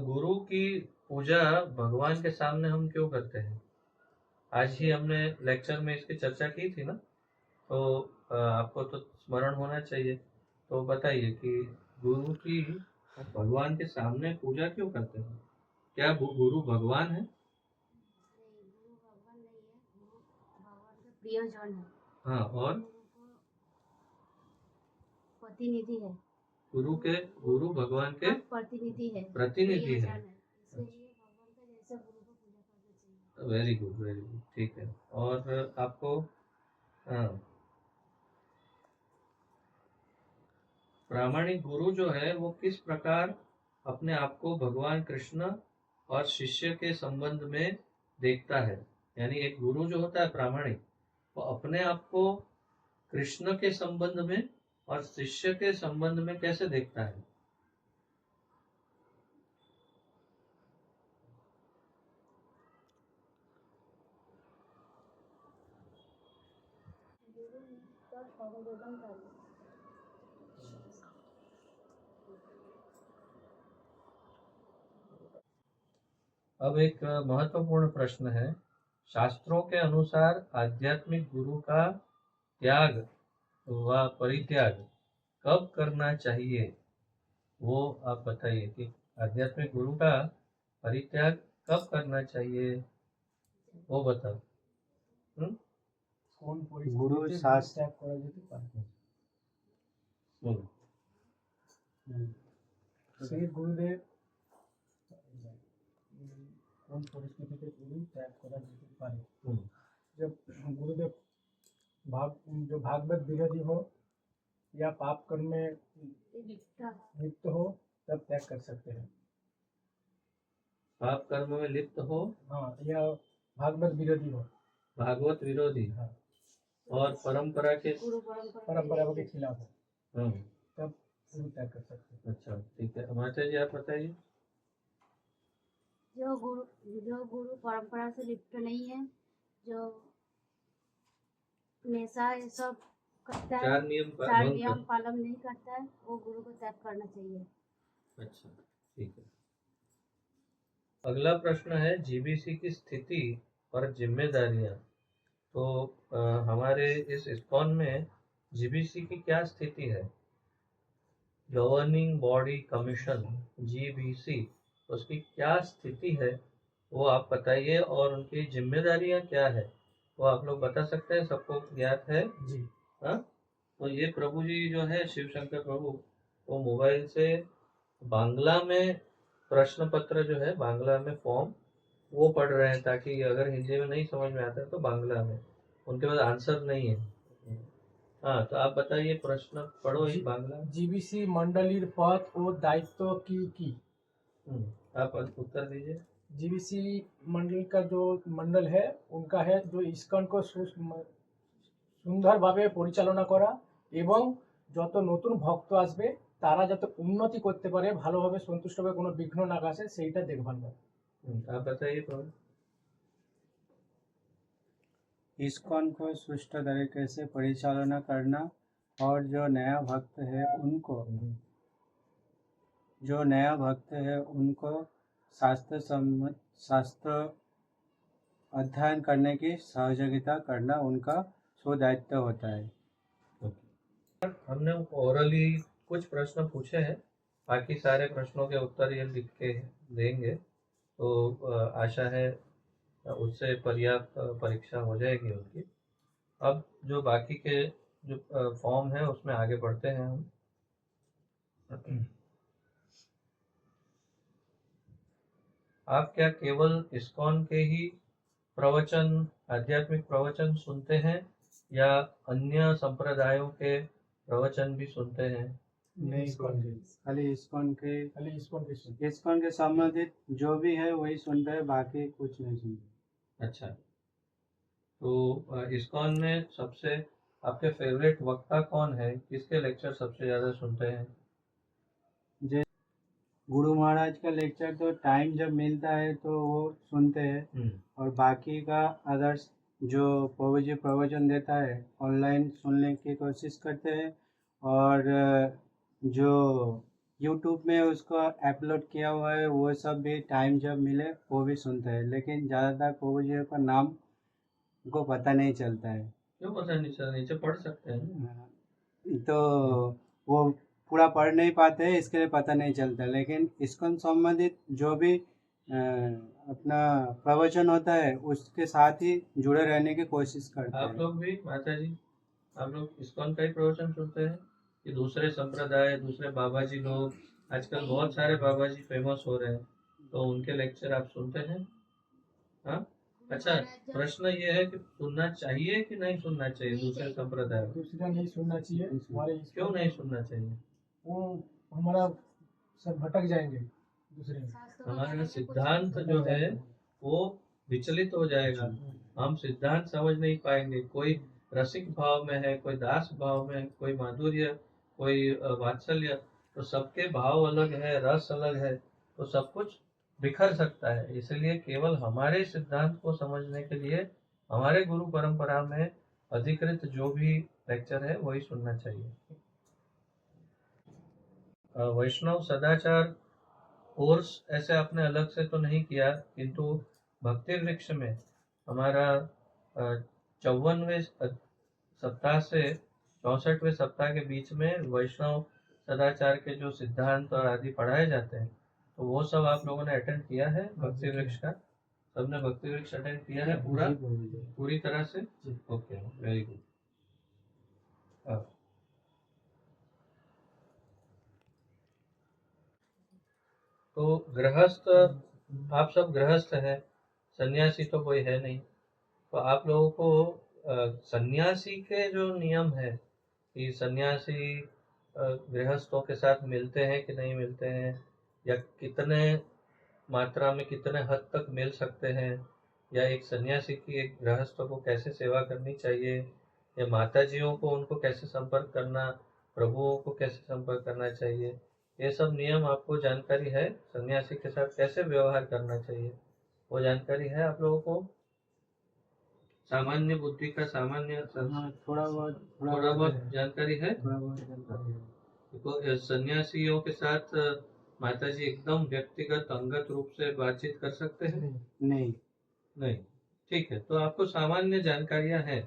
गुरु की पूजा भगवान के सामने हम क्यों करते हैं? आज ही हमने लेक्चर में इसकी चर्चा की थी ना, तो आपको तो स्मरण होना चाहिए। तो बताइए कि गुरु की भगवान के सामने पूजा क्यों करते हैं? क्या गुरु भगवान है? नहीं, गुरु भगवान नहीं है, गुरु भगवान के प्रियजन है। हाँ, और गुरु को प्रतिनिधि है। गुरु भगवान के प्रतिनिधि है, प्रतिनिधि है। इसलिए भगवान के जैसे गुरु को पूजा करना चाहिए। वेरी गुड, वेरी गुड, ठीक है। और आपको प्रामाणिक गुरु जो है वो किस प्रकार अपने आप को भगवान कृष्ण और शिष्य के संबंध में देखता है? यानी एक गुरु जो होता है प्रामाणिक, वो अपने आप को कृष्ण के संबंध में और शिष्य के संबंध में कैसे देखता है? अब एक महत्वपूर्ण प्रश्न है, शास्त्रों के अनुसार आध्यात्मिक गुरु का त्याग व परित्याग कब करना चाहिए? वो आप बताइए कि आध्यात्मिक गुरु का परित्याग कब करना चाहिए, वो बताओ। কোন गुरु পরিস্থিতিতে शास्त्र ত্যাগ করা যেতে পারে? बोलो। শ্রী গুরুদেব কোন পরিস্থিতিতে গুরু ত্যাগ করা যেতে পারে? जब गुरुदेव जो भागवत विरोधी हो या पाप कर्म में लिप्त हो तब त्याग कर सकते हैं। पाप कर्म में लिप्त हो, हाँ, या भागवत विरोधी हो, भागवत विरोधी, हाँ, और परंपरा के परंपरा के खिलाफ हो, हाँ, तब गुरु त्याग कर सकते हैं। अच्छा ठीक है। माता जी आप बताइए। जो गुरु परंपरा से लिप्त नहीं है, जो हमेशा ये सब करता है, चार नियम चार भंग नियम कर- पालन नहीं करता है, वो गुरु को त्याग करना चाहिए। अच्छा ठीक है। अगला प्रश्न है जीबीसी की स्थिति और जिम्मेदारियां। तो हमारे इस इस्कॉन में जीबीसी की क्या स्थिति है? गवर्निंग बॉडी कमीशन जीबीसी, उसकी क्या स्थिति है वो आप बताइए, और उनकी जिम्मेदारियां क्या है वो आप लोग बता सकते हैं? सबको ज्ञात है जी, हाँ। तो ये प्रभु जी जो है शिव शंकर प्रभु, वो मोबाइल से बांग्ला में प्रश्न पत्र जो है, बांग्ला में फॉर्म वो पढ़ रहे हैं, ताकि अगर हिंदी में नहीं समझ में आता है तो बांग्ला में, उनके पास आंसर नहीं है। हाँ तो आप बताइए, प्रश्न पढ़ो ही बांग्ला। जीबीसी मंडलीर पद और दायित्व की आप उत्तर दीजिए। जीबीसी मंडल का जो मंडल है उनका है जो इस्कन को সুন্দরভাবে পরিচালনা করা এবং যত নতুন ভক্ত আসবে তারা যাতে উন্নতি করতে পারে, ভালোভাবে সন্তুষ্টভাবে কোনো বিঘ্ন না আসে সেইটা দেখভাল করে। आप बताइए प्रभु। इस्कॉन को सुष्ट तरीके से परिचालना करना, और जो नया भक्त है उनको शास्त्र अध्ययन करने की सहयोगिता करना उनका स्वदायित्व होता है। हमने ओरली कुछ प्रश्न पूछे हैं, बाकी सारे प्रश्नों के उत्तर ये लिख के देंगे, तो आशा है उससे पर्याप्त परीक्षा हो जाएगी उनकी। अब जो बाकी के जो फॉर्म है उसमें आगे बढ़ते हैं हम। आप क्या केवल इस्कॉन के ही प्रवचन, आध्यात्मिक प्रवचन सुनते हैं, या अन्य संप्रदायों के प्रवचन भी सुनते हैं? खाली इस्कॉन के सुनते। इस्कॉन के संबंधित जो भी है वही सुनते हैं, बाकी कुछ नहीं सुनते। अच्छा, तो इस्कॉन में सबसे आपके फेवरेट वक्ता कौन है? किसके लेक्चर सबसे ज्यादा सुनते हैं? गुरु महाराज का लेक्चर तो टाइम जब मिलता है तो वो सुनते हैं, और बाकी का अदर्स जो प्रभु जी प्रवचन देता है ऑनलाइन सुनने की कोशिश करते हैं, और जो यूट्यूब में उसको अपलोड किया हुआ है वो सब भी टाइम जब मिले वो भी सुनते हैं। लेकिन ज़्यादातर प्रभु जी का नाम को पता नहीं चलता है। क्यों पता नहीं चलता? नीचे पढ़ सकते हैं। तो वो पूरा पढ़ नहीं पाते हैं, इसके लिए पता नहीं चलता। लेकिन इस्कॉन संबंधित जो भी अपना प्रवचन होता है उसके साथ ही जुड़े रहने की कोशिश करते हैं। आप लोग भी माता जी, आप लोग इस्कॉन का ही प्रवचन सुनते हैं कि दूसरे संप्रदाय, दूसरे बाबा जी लोग? आजकल बहुत सारे बाबा जी फेमस हो रहे हैं, तो उनके लेक्चर आप सुनते हैं? हाँ, अच्छा। प्रश्न ये है कि सुनना चाहिए कि नहीं सुनना चाहिए दूसरे संप्रदाय? दूसरा नहीं सुनना चाहिए। हमारे क्यों नहीं सुनना चाहिए? वो हमारा सब भटक जाएंगे दूसरे में। हमारा सिद्धांत जो है वो विचलित हो जाएगा, हम सिद्धांत समझ नहीं पाएंगे। कोई रसिक भाव में है, कोई दास भाव में, कोई माधुर्य, कोई वात्सल्य, तो सबके भाव अलग है, रस अलग है, तो सब कुछ बिखर सकता है। इसलिए केवल हमारे सिद्धांत को समझने के लिए हमारे गुरु परंपरा में अधिकृत जो भी लेक्चर है वही सुनना चाहिए। वैष्णव सदाचार कोर्स ऐसे आपने अलग से तो नहीं किया, किंतु भक्ति वृक्ष में हमारा 54वें सप्ताह से 64वें सप्ताह के बीच में वैष्णव सदाचार के जो सिद्धांत और आदि पढ़ाए जाते हैं, तो वो सब आप लोगों ने अटेंड किया है? भक्ति वृक्ष का सबने भक्ति वृक्ष अटेंड किया है पूरी तरह से? Okay, very good. तो गृहस्थ, आप सब गृहस्थ हैं, सन्यासी तो कोई है नहीं। तो आप लोगों को सन्यासी के जो नियम है कि सन्यासी गृहस्थों के साथ मिलते हैं कि नहीं मिलते हैं, या कितने मात्रा में कितने हद तक मिल सकते हैं, या एक सन्यासी की एक गृहस्थ को कैसे सेवा करनी चाहिए, या माताजियों को उनको कैसे संपर्क करना, प्रभुओं को कैसे संपर्क करना चाहिए, ये सब नियम आपको जानकारी है। सन्यासी के साथ कैसे व्यवहार करना चाहिए वो जानकारी है आप लोगों को। सामान्य बुद्धि का सामान्य हाँ, थोड़ा थोड़ा बहुत जानकारी है। थोड़ा बहुत जानकारी है। तो सन्यासियों के साथ माताजी एकदम व्यक्तिगत अंगत रूप से बातचीत कर सकते हैं? नहीं। नहीं, ठीक है। तो आपको सामान्य जानकारियां हैं।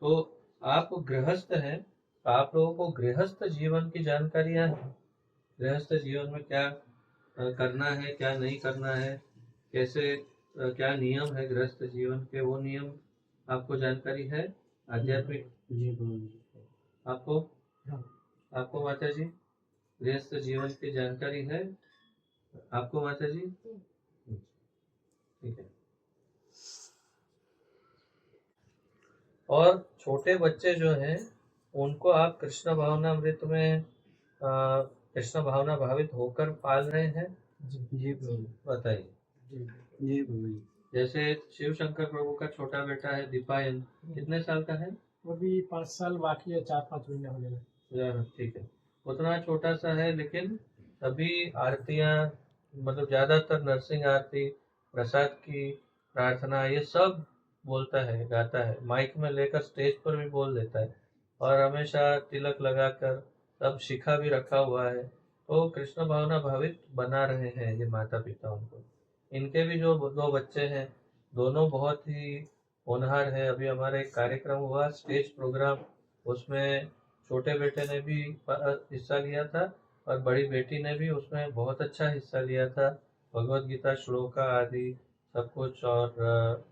तो आप गृहस्थ हैं, तो आप लोगों को गृहस्थ जीवन की जानकारियां हैं। गृहस्थ जीवन में क्या करना है, क्या नहीं करना है, कैसे क्या नियम है गृहस्थ जीवन के, वो नियम आपको जानकारी है। आध्यात्मिक जी गुरुजी। आपको आपको माता जी गृहस्थ जीवन की जानकारी है आपको माता जी? ठीक है। और छोटे बच्चे जो हैं उनको आप कृष्ण भावनामृत में कृष्ण भावना भावित होकर पाल रहे हैं? जी गुरुजी। बताइए। जी गुरुजी। जैसे शिव शंकर प्रभु का छोटा बेटा है दीपायन, कितने साल का है? वो भी 5 साल बाकी है, 4-5 महीने होने में। ठीक है, उतना छोटा सा है, लेकिन अभी आरतियां, मतलब ज्यादातर नरसिंह आरती, प्रसाद की प्रार्थना, ये सब बोलता है, गाता है, माइक में लेकर स्टेज पर भी बोल देता है, और हमेशा तिलक लगाकर सब शिखा भी रखा हुआ है। तो कृष्ण भावना भावित बना रहे हैं ये माता पिता उनको। इनके भी जो दो बच्चे हैं, दोनों बहुत ही होनहार है। अभी हमारा एक कार्यक्रम हुआ, स्टेज प्रोग्राम, उसमें छोटे बेटे ने भी हिस्सा लिया था और बड़ी बेटी ने भी उसमें बहुत अच्छा हिस्सा लिया था। भगवत गीता श्लोका आदि सब कुछ, और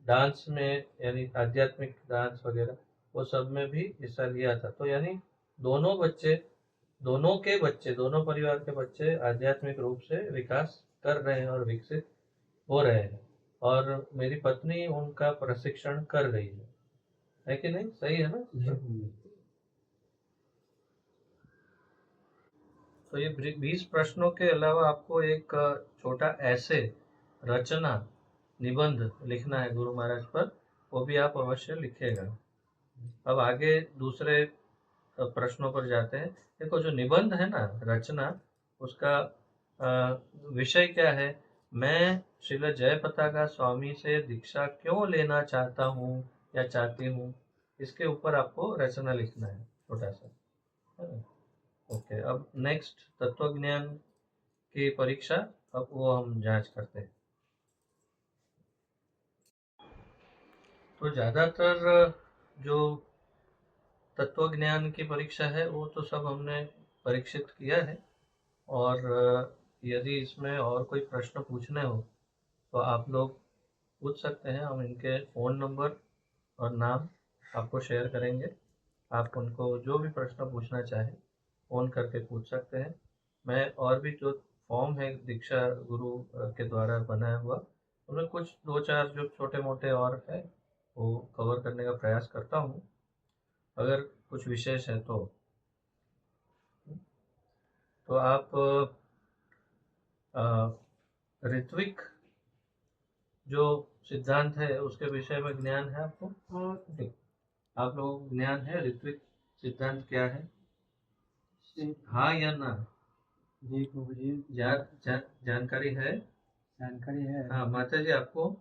डांस में, यानी आध्यात्मिक डांस वगैरह, वो सब में भी हिस्सा लिया था। तो यानी दोनों बच्चे, दोनों के बच्चे, दोनों परिवार के बच्चे आध्यात्मिक रूप से विकास कर रहे हैं और विकसित हो रहे हैं, और मेरी पत्नी उनका प्रशिक्षण कर रही है कि नहीं? सही है ना? तो ये 20 प्रश्नों के अलावा आपको एक छोटा ऐसे रचना निबंध लिखना है गुरु महाराज पर, वो भी आप अवश्य लिखिएगा। अब आगे दूसरे प्रश्नों पर जाते हैं। देखो, जो निबंध है ना, रचना, उसका विषय क्या है? मैं श्रील जय पताका स्वामी से दीक्षा क्यों लेना चाहता हूँ या चाहती हूँ, इसके ऊपर आपको रचना लिखना है, छोटा सा, है ना? ओके, अब नेक्स्ट तत्वज्ञान की परीक्षा, अब वो हम जांच करते हैं। तो ज़्यादातर जो तत्वज्ञान की परीक्षा है वो तो सब हमने परीक्षित किया है, और यदि इसमें और कोई प्रश्न पूछने हो तो आप लोग पूछ सकते हैं। हम इनके फ़ोन नंबर और नाम आपको शेयर करेंगे। आप उनको जो भी प्रश्न पूछना चाहें फ़ोन करके पूछ सकते हैं। मैं और भी जो फॉर्म है दीक्षा गुरु के द्वारा बनाया हुआ, उनमें कुछ 2-4 जो छोटे मोटे और है वो कवर करने का प्रयास करता हूँ, अगर कुछ विशेष है तो। तो आप ऋत्विक जो सिद्धांत है उसके विषय में ज्ञान है आपको? ठीक, आप लोगों को ज्ञान है ऋत्विक सिद्धांत क्या है? हाँ या ना? जी गुरुजी। जानकारी है? जानकारी है। हाँ माता जी, आपको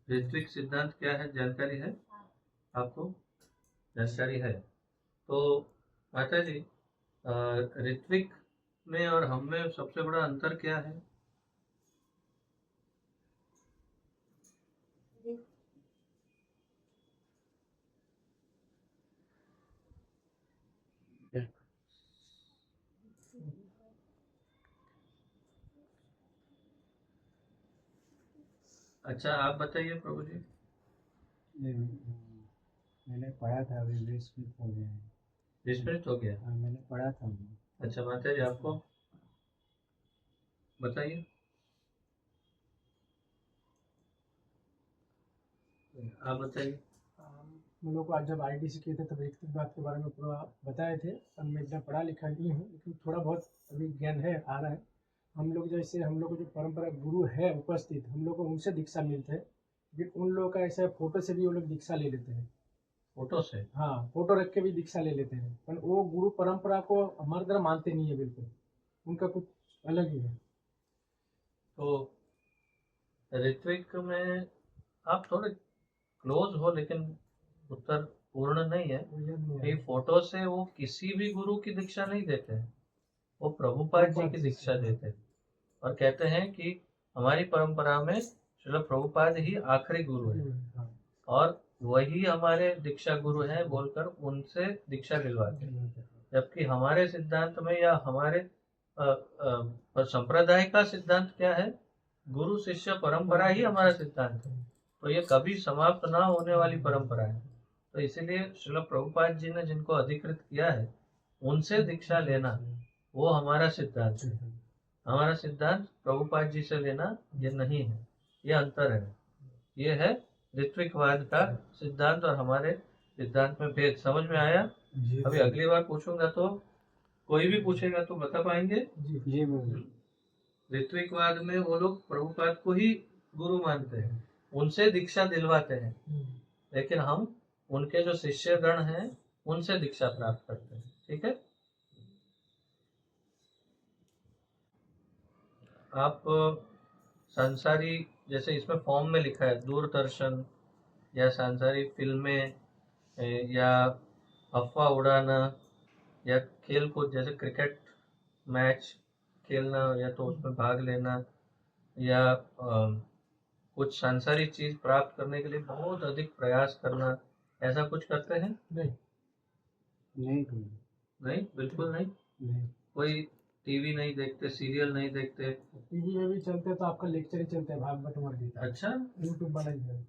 ऋत्विक सिद्धांत क्या है जानकारी है? आपको जानकारी है? तो माता जी, ऋत्विक में और हम में सबसे बड़ा अंतर क्या है? अच्छा, आप बताइए प्रभु जी। मैंने पढ़ा था, अभी विस्मृत हो गया है। विस्मृत हो गया? हाँ, मैंने पढ़ा था। अच्छा माता जी, आपको? बताइए, आप बताइए। हम लोग को आज जब आईडीसी किए थे तब व्यक्तित्ववाद के बारे में पूरा बताए थे। अब मैं इतना पढ़ा लिखा नहीं हूँ, लेकिन थोड़ा बहुत अभी ज्ञान है, आ रहा है। हम लोग जैसे हम लोग को जो परंपरा गुरु है उपस्थित, हम लोग को उनसे दीक्षा मिलते हैं। लेकिन उन लोगों का ऐसा है, फोटो से भी वो लोग दीक्षा ले लेते हैं। फोटो से? हाँ, फोटो रख के भी दीक्षा ले लेते हैं, पर वो गुरु परंपरा को हमारी तरह मानते नहीं है बिल्कुल। उनका कुछ अलग ही है। तो ऋत्विक में आप थोड़े क्लोज हो, लेकिन उत्तर पूर्ण नहीं है। ये फोटो से वो किसी भी गुरु की दीक्षा नहीं देते हैं, वो प्रभुपाद जी की दीक्षा देते हैं और कहते हैं कि हमारी परंपरा में श्रील प्रभुपाद ही आखिरी गुरु है और वही हमारे दीक्षा गुरु हैं बोलकर उनसे दीक्षा दिलवाते हैं। जबकि हमारे सिद्धांत में या हमारे संप्रदाय का सिद्धांत क्या है? गुरु शिष्य परंपरा ही हमारा सिद्धांत है। तो ये कभी समाप्त ना होने वाली परंपरा है। तो इसीलिए श्रील प्रभुपाद जी ने जिनको अधिकृत किया है उनसे दीक्षा लेना वो हमारा सिद्धांत है। हमारा सिद्धांत प्रभुपाद जी से लेना ये नहीं है, ये अंतर है। ये है ऋत्विकवाद का सिद्धांत और हमारे सिद्धांत में भेद। समझ में आया? अभी अगली बार पूछूंगा तो कोई भी पूछेगा तो बता पाएंगे? जी ऋत्विकवाद में वो लोग प्रभुपाद को ही गुरु मानते हैं, उनसे दीक्षा दिलवाते हैं, लेकिन हम उनके जो शिष्य गण हैं उनसे दीक्षा प्राप्त करते हैं। ठीक है? आप संसारी, जैसे इसमें फॉर्म में लिखा है दूरदर्शन या सांसारिक फिल्में या अफवाह उड़ाना या खेल कूद, जैसे क्रिकेट मैच खेलना या तो उसमें भाग लेना या कुछ सांसारिक चीज प्राप्त करने के लिए बहुत अधिक प्रयास करना, ऐसा कुछ करते हैं? नहीं, बिल्कुल नहीं। कोई टीवी नहीं देखते, सीरियल नहीं देखते? टीवी में भी चलते तो आपका लेक्चर ही चलता है भागवत गीता। अच्छा, यूट्यूब वाला ही है,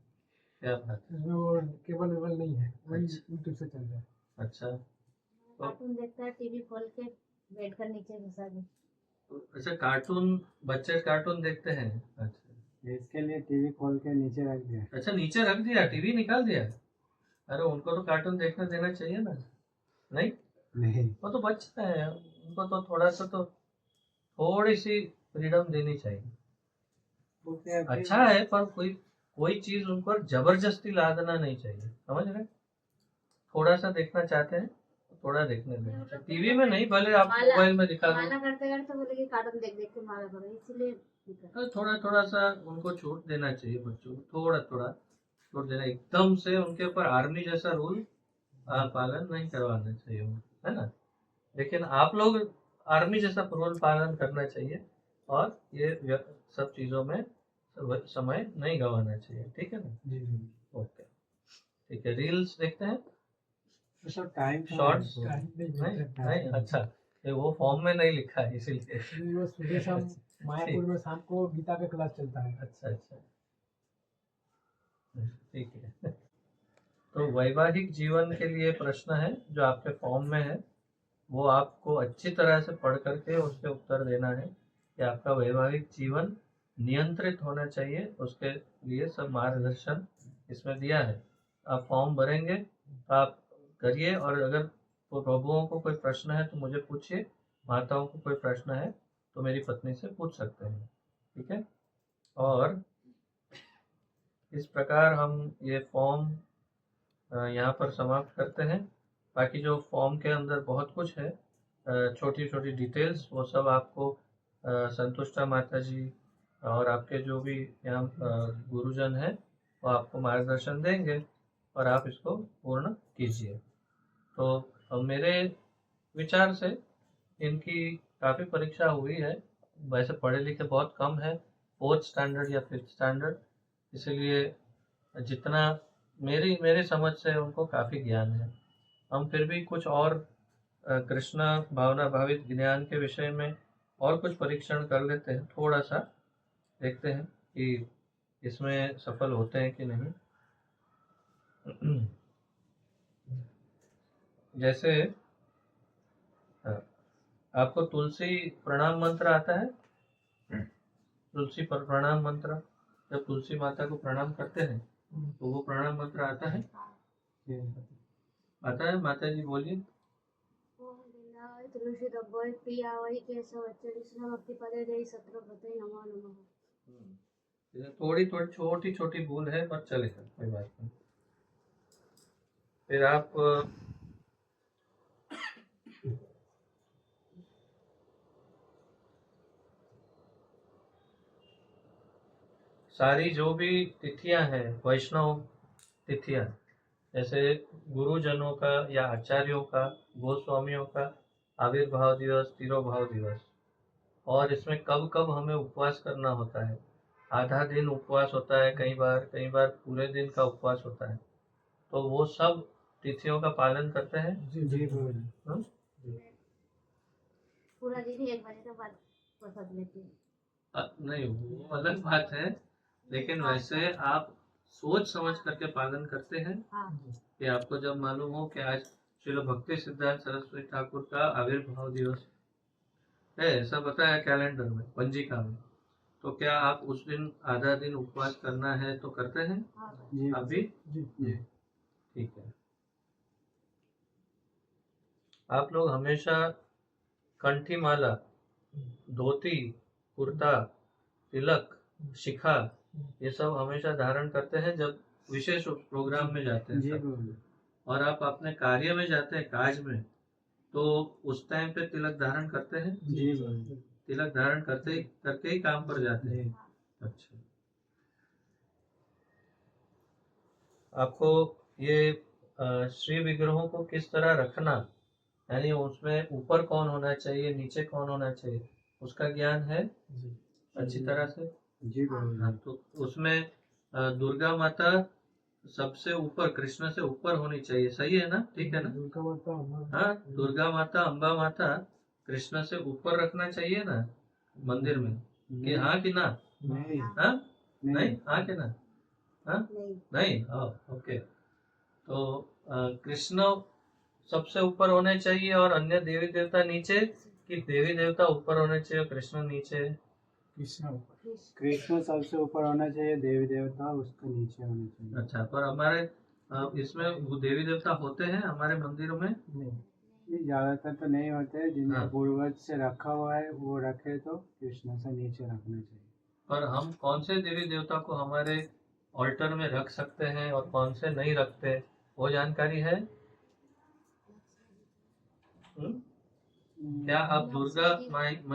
क्या बात है। इसमें वो केबल वेबल नहीं है, वही यूट्यूब से चल रहा है। अच्छा, कार्टून देखता है, टीवी खोल के बेड का नीचे घुसा के। अच्छा, कार्टून, बच्चे कार्टून देखते हैं? अच्छा, इसके लिए टीवी खोल के नीचे रख दिया। अच्छा, नीचे रख दिया, टीवी निकाल दिया? अरे उनको तो कार्टून देखने देना चाहिए ना। नहीं, वो तो बच्चा है, उनको तो थोड़ा सा तो थोड़ी सी फ्रीडम देनी चाहिए। अच्छा है, पर कोई चीज उन पर जबरदस्ती ला देना नहीं चाहिए। समझ रहे? थोड़ा सा देखना चाहते हैं तो थोड़ा देखने देना चाहिए, टीवी में नहीं, भले आप मोबाइल में दिखा दो। माना करते करते बोले कि कार्टून देख देख के मारा करो, इसलिए थोड़ा थोड़ा सा उनको छूट देना चाहिए बच्चों को, थोड़ा थोड़ा छूट देना। एकदम से उनके ऊपर आर्मी जैसा रूल पालन नहीं करवाना चाहिए, है ना? लेकिन आप लोग आर्मी जैसा रूल पालन करना चाहिए और ये सब चीजों में समय नहीं गंवाना चाहिए। ठीक है ना? ओके, ठीक है। रील्स देखते हैं, शॉर्ट्स नहीं? अच्छा, ये वो फॉर्म में नहीं लिखा है इसीलिए। वो सुबह शाम मायापुर में शाम को गीता का क्लास चलता है। अच्छा अच्छा, ठीक है। तो वैवाहिक जीवन के लिए प्रश्न है जो आपके फॉर्म में है, वो आपको अच्छी तरह से पढ़ करके उसके उत्तर देना है कि आपका वैवाहिक जीवन नियंत्रित होना चाहिए। उसके लिए सब मार्गदर्शन इसमें दिया है। आप फॉर्म भरेंगे तो आप करिए, और अगर प्रभुओं को कोई प्रश्न है तो मुझे पूछिए, माताओं को कोई प्रश्न है तो मेरी पत्नी से पूछ सकते हैं। ठीक है? और इस प्रकार हम ये फॉर्म यहाँ पर समाप्त करते हैं। बाकी जो फॉर्म के अंदर बहुत कुछ है, छोटी छोटी डिटेल्स, वो सब आपको संतुष्टा माता जी और आपके जो भी यहाँ गुरुजन हैं वो आपको मार्गदर्शन देंगे और आप इसको पूर्ण कीजिए। तो मेरे विचार से इनकी काफ़ी परीक्षा हुई है। वैसे पढ़े लिखे बहुत कम है, 4th स्टैंडर्ड या 5th स्टैंडर्ड, इसलिए जितना मेरी समझ से उनको काफ़ी ज्ञान है। हम फिर भी कुछ और कृष्णा भावना भावित ज्ञान के विषय में और कुछ परीक्षण कर लेते हैं, थोड़ा सा देखते हैं कि इसमें सफल होते हैं कि नहीं। जैसे आपको तुलसी प्रणाम मंत्र आता है? तुलसी पर प्रणाम मंत्र, जब तुलसी माता को प्रणाम करते हैं तो वो प्रणाम मंत्र आता है, आता है? माता जी बोलिए। ओम दिनाय तुलसी दब्बोय प्रियावै केशव कृष्ण भक्ति पदे देई सत्र प्रते नमो नमः। थोड़ी थोड़ी छोटी छोटी भूल है पर चलेगा, कोई बात नहीं। फिर आप सारी जो भी तिथियां हैं, वैष्णव तिथियां, जैसे गुरुजनों का या आचार्यों का, गोस्वामियों का आविर्भाव दिवस, तिरोभाव दिवस, और इसमें कब कब हमें उपवास करना होता है। आधा दिन उपवास होता है, कई बार पूरे दिन का उपवास होता है। तो वो सब तिथियों का पालन करते हैं। जी हाँ? पूरा दिन ही 1 बजे के बाद प्रसाद लेते हैं। नहीं, वो अलग बात है, लेकिन वैसे आप सोच समझ करके पालन करते हैं हाँ कि आपको जब मालूम हो कि आज श्रील भक्ति सिद्धांत सरस्वती ठाकुर का आविर्भाव दिवस है, ऐसा बताया कैलेंडर में, पंजिका में, तो क्या आप उस दिन आधा दिन उपवास करना है तो करते हैं? हाँ अभी जी ठीक है। आप लोग हमेशा कंठी माला, धोती, कुर्ता, तिलक, शिखा, ये सब हमेशा धारण करते हैं जब विशेष प्रोग्राम में जाते हैं जी तब। और आप अपने कार्य में जाते हैं, काज में, तो उस टाइम पे तिलक धारण करते हैं। जी तिलक धारण करके ही काम पर जाते हैं। अच्छा, आपको ये श्री विग्रहों को किस तरह रखना, यानी उसमें ऊपर कौन होना चाहिए, नीचे कौन होना चाहिए, उसका ज्ञान है अच्छी तरह से। जी हाँ, तो उसमें दुर्गा माता सबसे ऊपर, कृष्ण से ऊपर होनी चाहिए, सही है ना? ठीक है ना? दुर्गा माता हाँ, दुर्गा माता, अम्बा माता कृष्ण से ऊपर रखना चाहिए ना मंदिर में, कि हाँ कि ना? नहीं हाँ नहीं, हाँ कि ना? हाँ नहीं नहीं, ओके। तो कृष्ण सबसे ऊपर होने चाहिए और अन्य देवी देवता नीचे, कि देवी देवता ऊपर होने चाहिए, कृष्ण नीचे? कृष्ण सबसे ऊपर होना चाहिए, देवी देवता उसके नीचे होना चाहिए। अच्छा, पर हमारे इसमें वो देवी देवता होते हैं हमारे मंदिरों में? ये ज्यादातर तो नहीं होते, जिनका हाँ। पूर्वज से रखा हुआ है वो रखे तो कृष्ण से नीचे रखना चाहिए। पर हम कौन से देवी देवता को हमारे ऑल्टर में रख सकते हैं और कौन से नहीं रखते, वो जानकारी है? क्या आप दुर्गा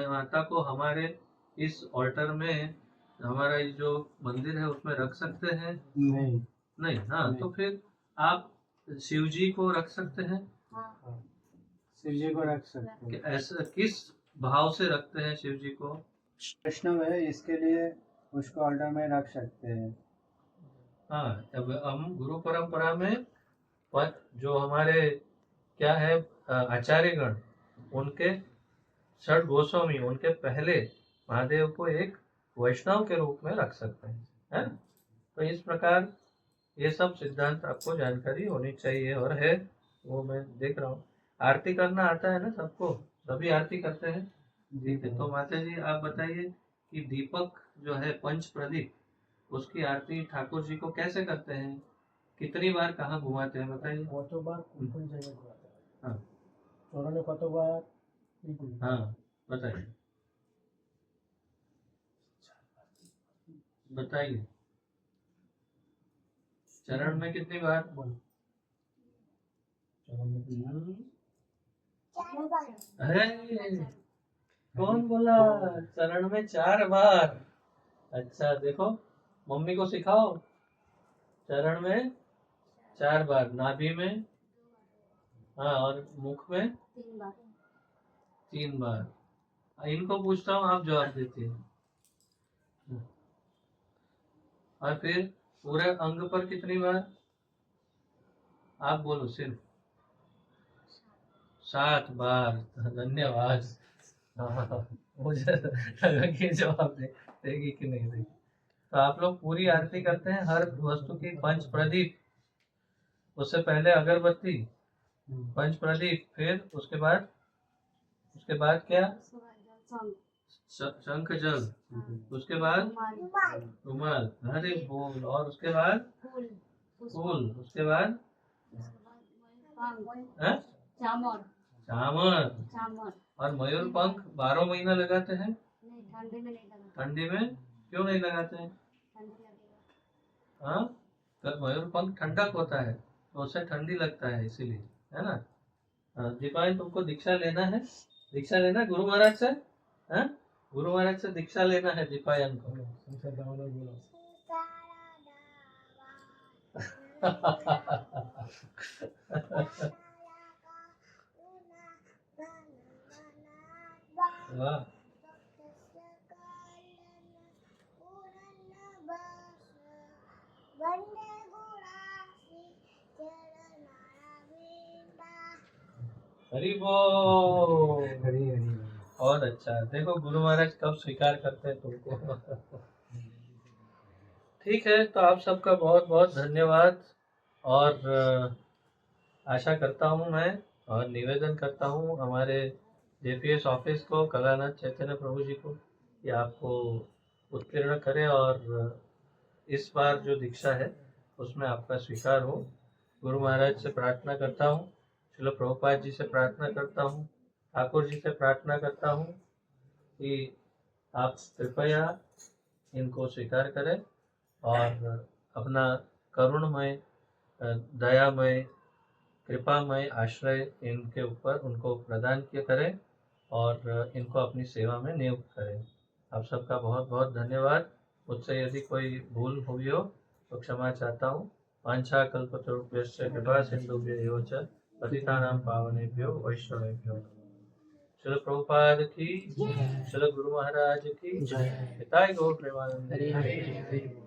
माता को हमारे इस ऑल्टर में, हमारा ये जो मंदिर है उसमें रख सकते हैं? नहीं नहीं। हाँ, तो फिर आप शिव जी को रख सकते हैं। हाँ शिव जी को रख सकते हैं। ऐसा किस भाव से रखते हैं शिव जी को? वैष्णव है, इसके लिए उसको ऑर्डर में रख सकते हैं। हाँ, अब हम गुरु परंपरा में जो हमारे क्या है आचार्यगण, उनके षड गोस्वामी, उनके पहले महादेव को एक वैष्णव के रूप में रख सकते हैं, है? तो इस प्रकार ये सब सिद्धांत आपको जानकारी होनी चाहिए, और है वो मैं देख रहा हूँ। आरती करना आता है ना सबको, सभी आरती करते हैं? ठीक है, तो माता जी आप बताइए कि दीपक जो है पंच प्रदीप, उसकी आरती ठाकुर जी को कैसे करते हैं, कितनी बार कहाँ घुमाते हैं, बताइए। কতবার কোন জায়গায় ঘোরাতে হয়, हाँ চরণে কতবার, हाँ, बताइए बताइए, चरण में कितनी बार? अरे कौन बोला चरण में 4 बार? अच्छा, देखो मम्मी को सिखाओ, चरण में 4 बार, नाभि में, हाँ, और मुख में 3 बार। 3 बार। इनको पूछता हूँ, आप जवाब देती हैं। और फिर पूरे अंग पर कितनी बार? आप बोलो, सिर्फ 7 बार। धन्यवाद। हाँ, मुझे लगा कि जवाब देगी कि नहीं देगी। तो आप लोग पूरी आरती करते हैं हर वस्तु की, पंच प्रदीप, उससे पहले अगरबत्ती, पंच प्रदीप, फिर उसके बाद क्या? शंख जल, उसके बाद रुमाल, रुमाल, अरे बोल, और उसके बाद फूल, फूल, उसके बाद हैं? चामर, चामर। चामर, और मयूर पंख 12 महीना लगाते हैं? नहीं ठंडी में नहीं लगा, ठंडी में क्यों नहीं लगाते हैं? ठंडी लगेगा, हाँ, तो मयूर पंख ठंडक होता है तो उससे ठंडी लगता है, इसीलिए, है ना। दीपायन, तुमको दीक्षा लेना है? दीक्षा लेना है गुरु महाराज से? हाँ, गुरु महाराज से दीक्षा लेना है दीपायन को। संसार दावाना बोला वाह, हरि बोल। हरी हरी बहुत अच्छा, देखो गुरु महाराज कब स्वीकार करते हैं तुमको। ठीक है, तो आप सबका बहुत बहुत धन्यवाद, और आशा करता हूँ मैं, और निवेदन करता हूँ हमारे जेपीएस ऑफिस को, कलानाथ चैतन्य प्रभु जी को, कि आपको उत्तीर्ण करें, और इस बार जो दीक्षा है उसमें आपका स्वीकार हो। गुरु महाराज से प्रार्थना करता हूँ, श्रील प्रभुपाद जी से प्रार्थना करता हूँ, ठाकुर जी से प्रार्थना करता हूँ कि आप कृपया इनको स्वीकार करें, और अपना करुणमय, दयामय, कृपामय आश्रय इनके ऊपर उनको प्रदान किया करें, और इनको अपनी सेवा में नियुक्त करें। आप सबका बहुत बहुत धन्यवाद। मुझसे यदि कोई भूल हुई हो तो क्षमा चाहता हूँ। वांछा कल्पतरुभ्यश्च कृपा सिन्धुभ्यो च पतितानां पावनेभ्यो वैष्णवेभ्यो नमः। श्रील प्रभुपाद की, श्रील गुरु महाराज की जय। हिताय गौर प्रेमानंद।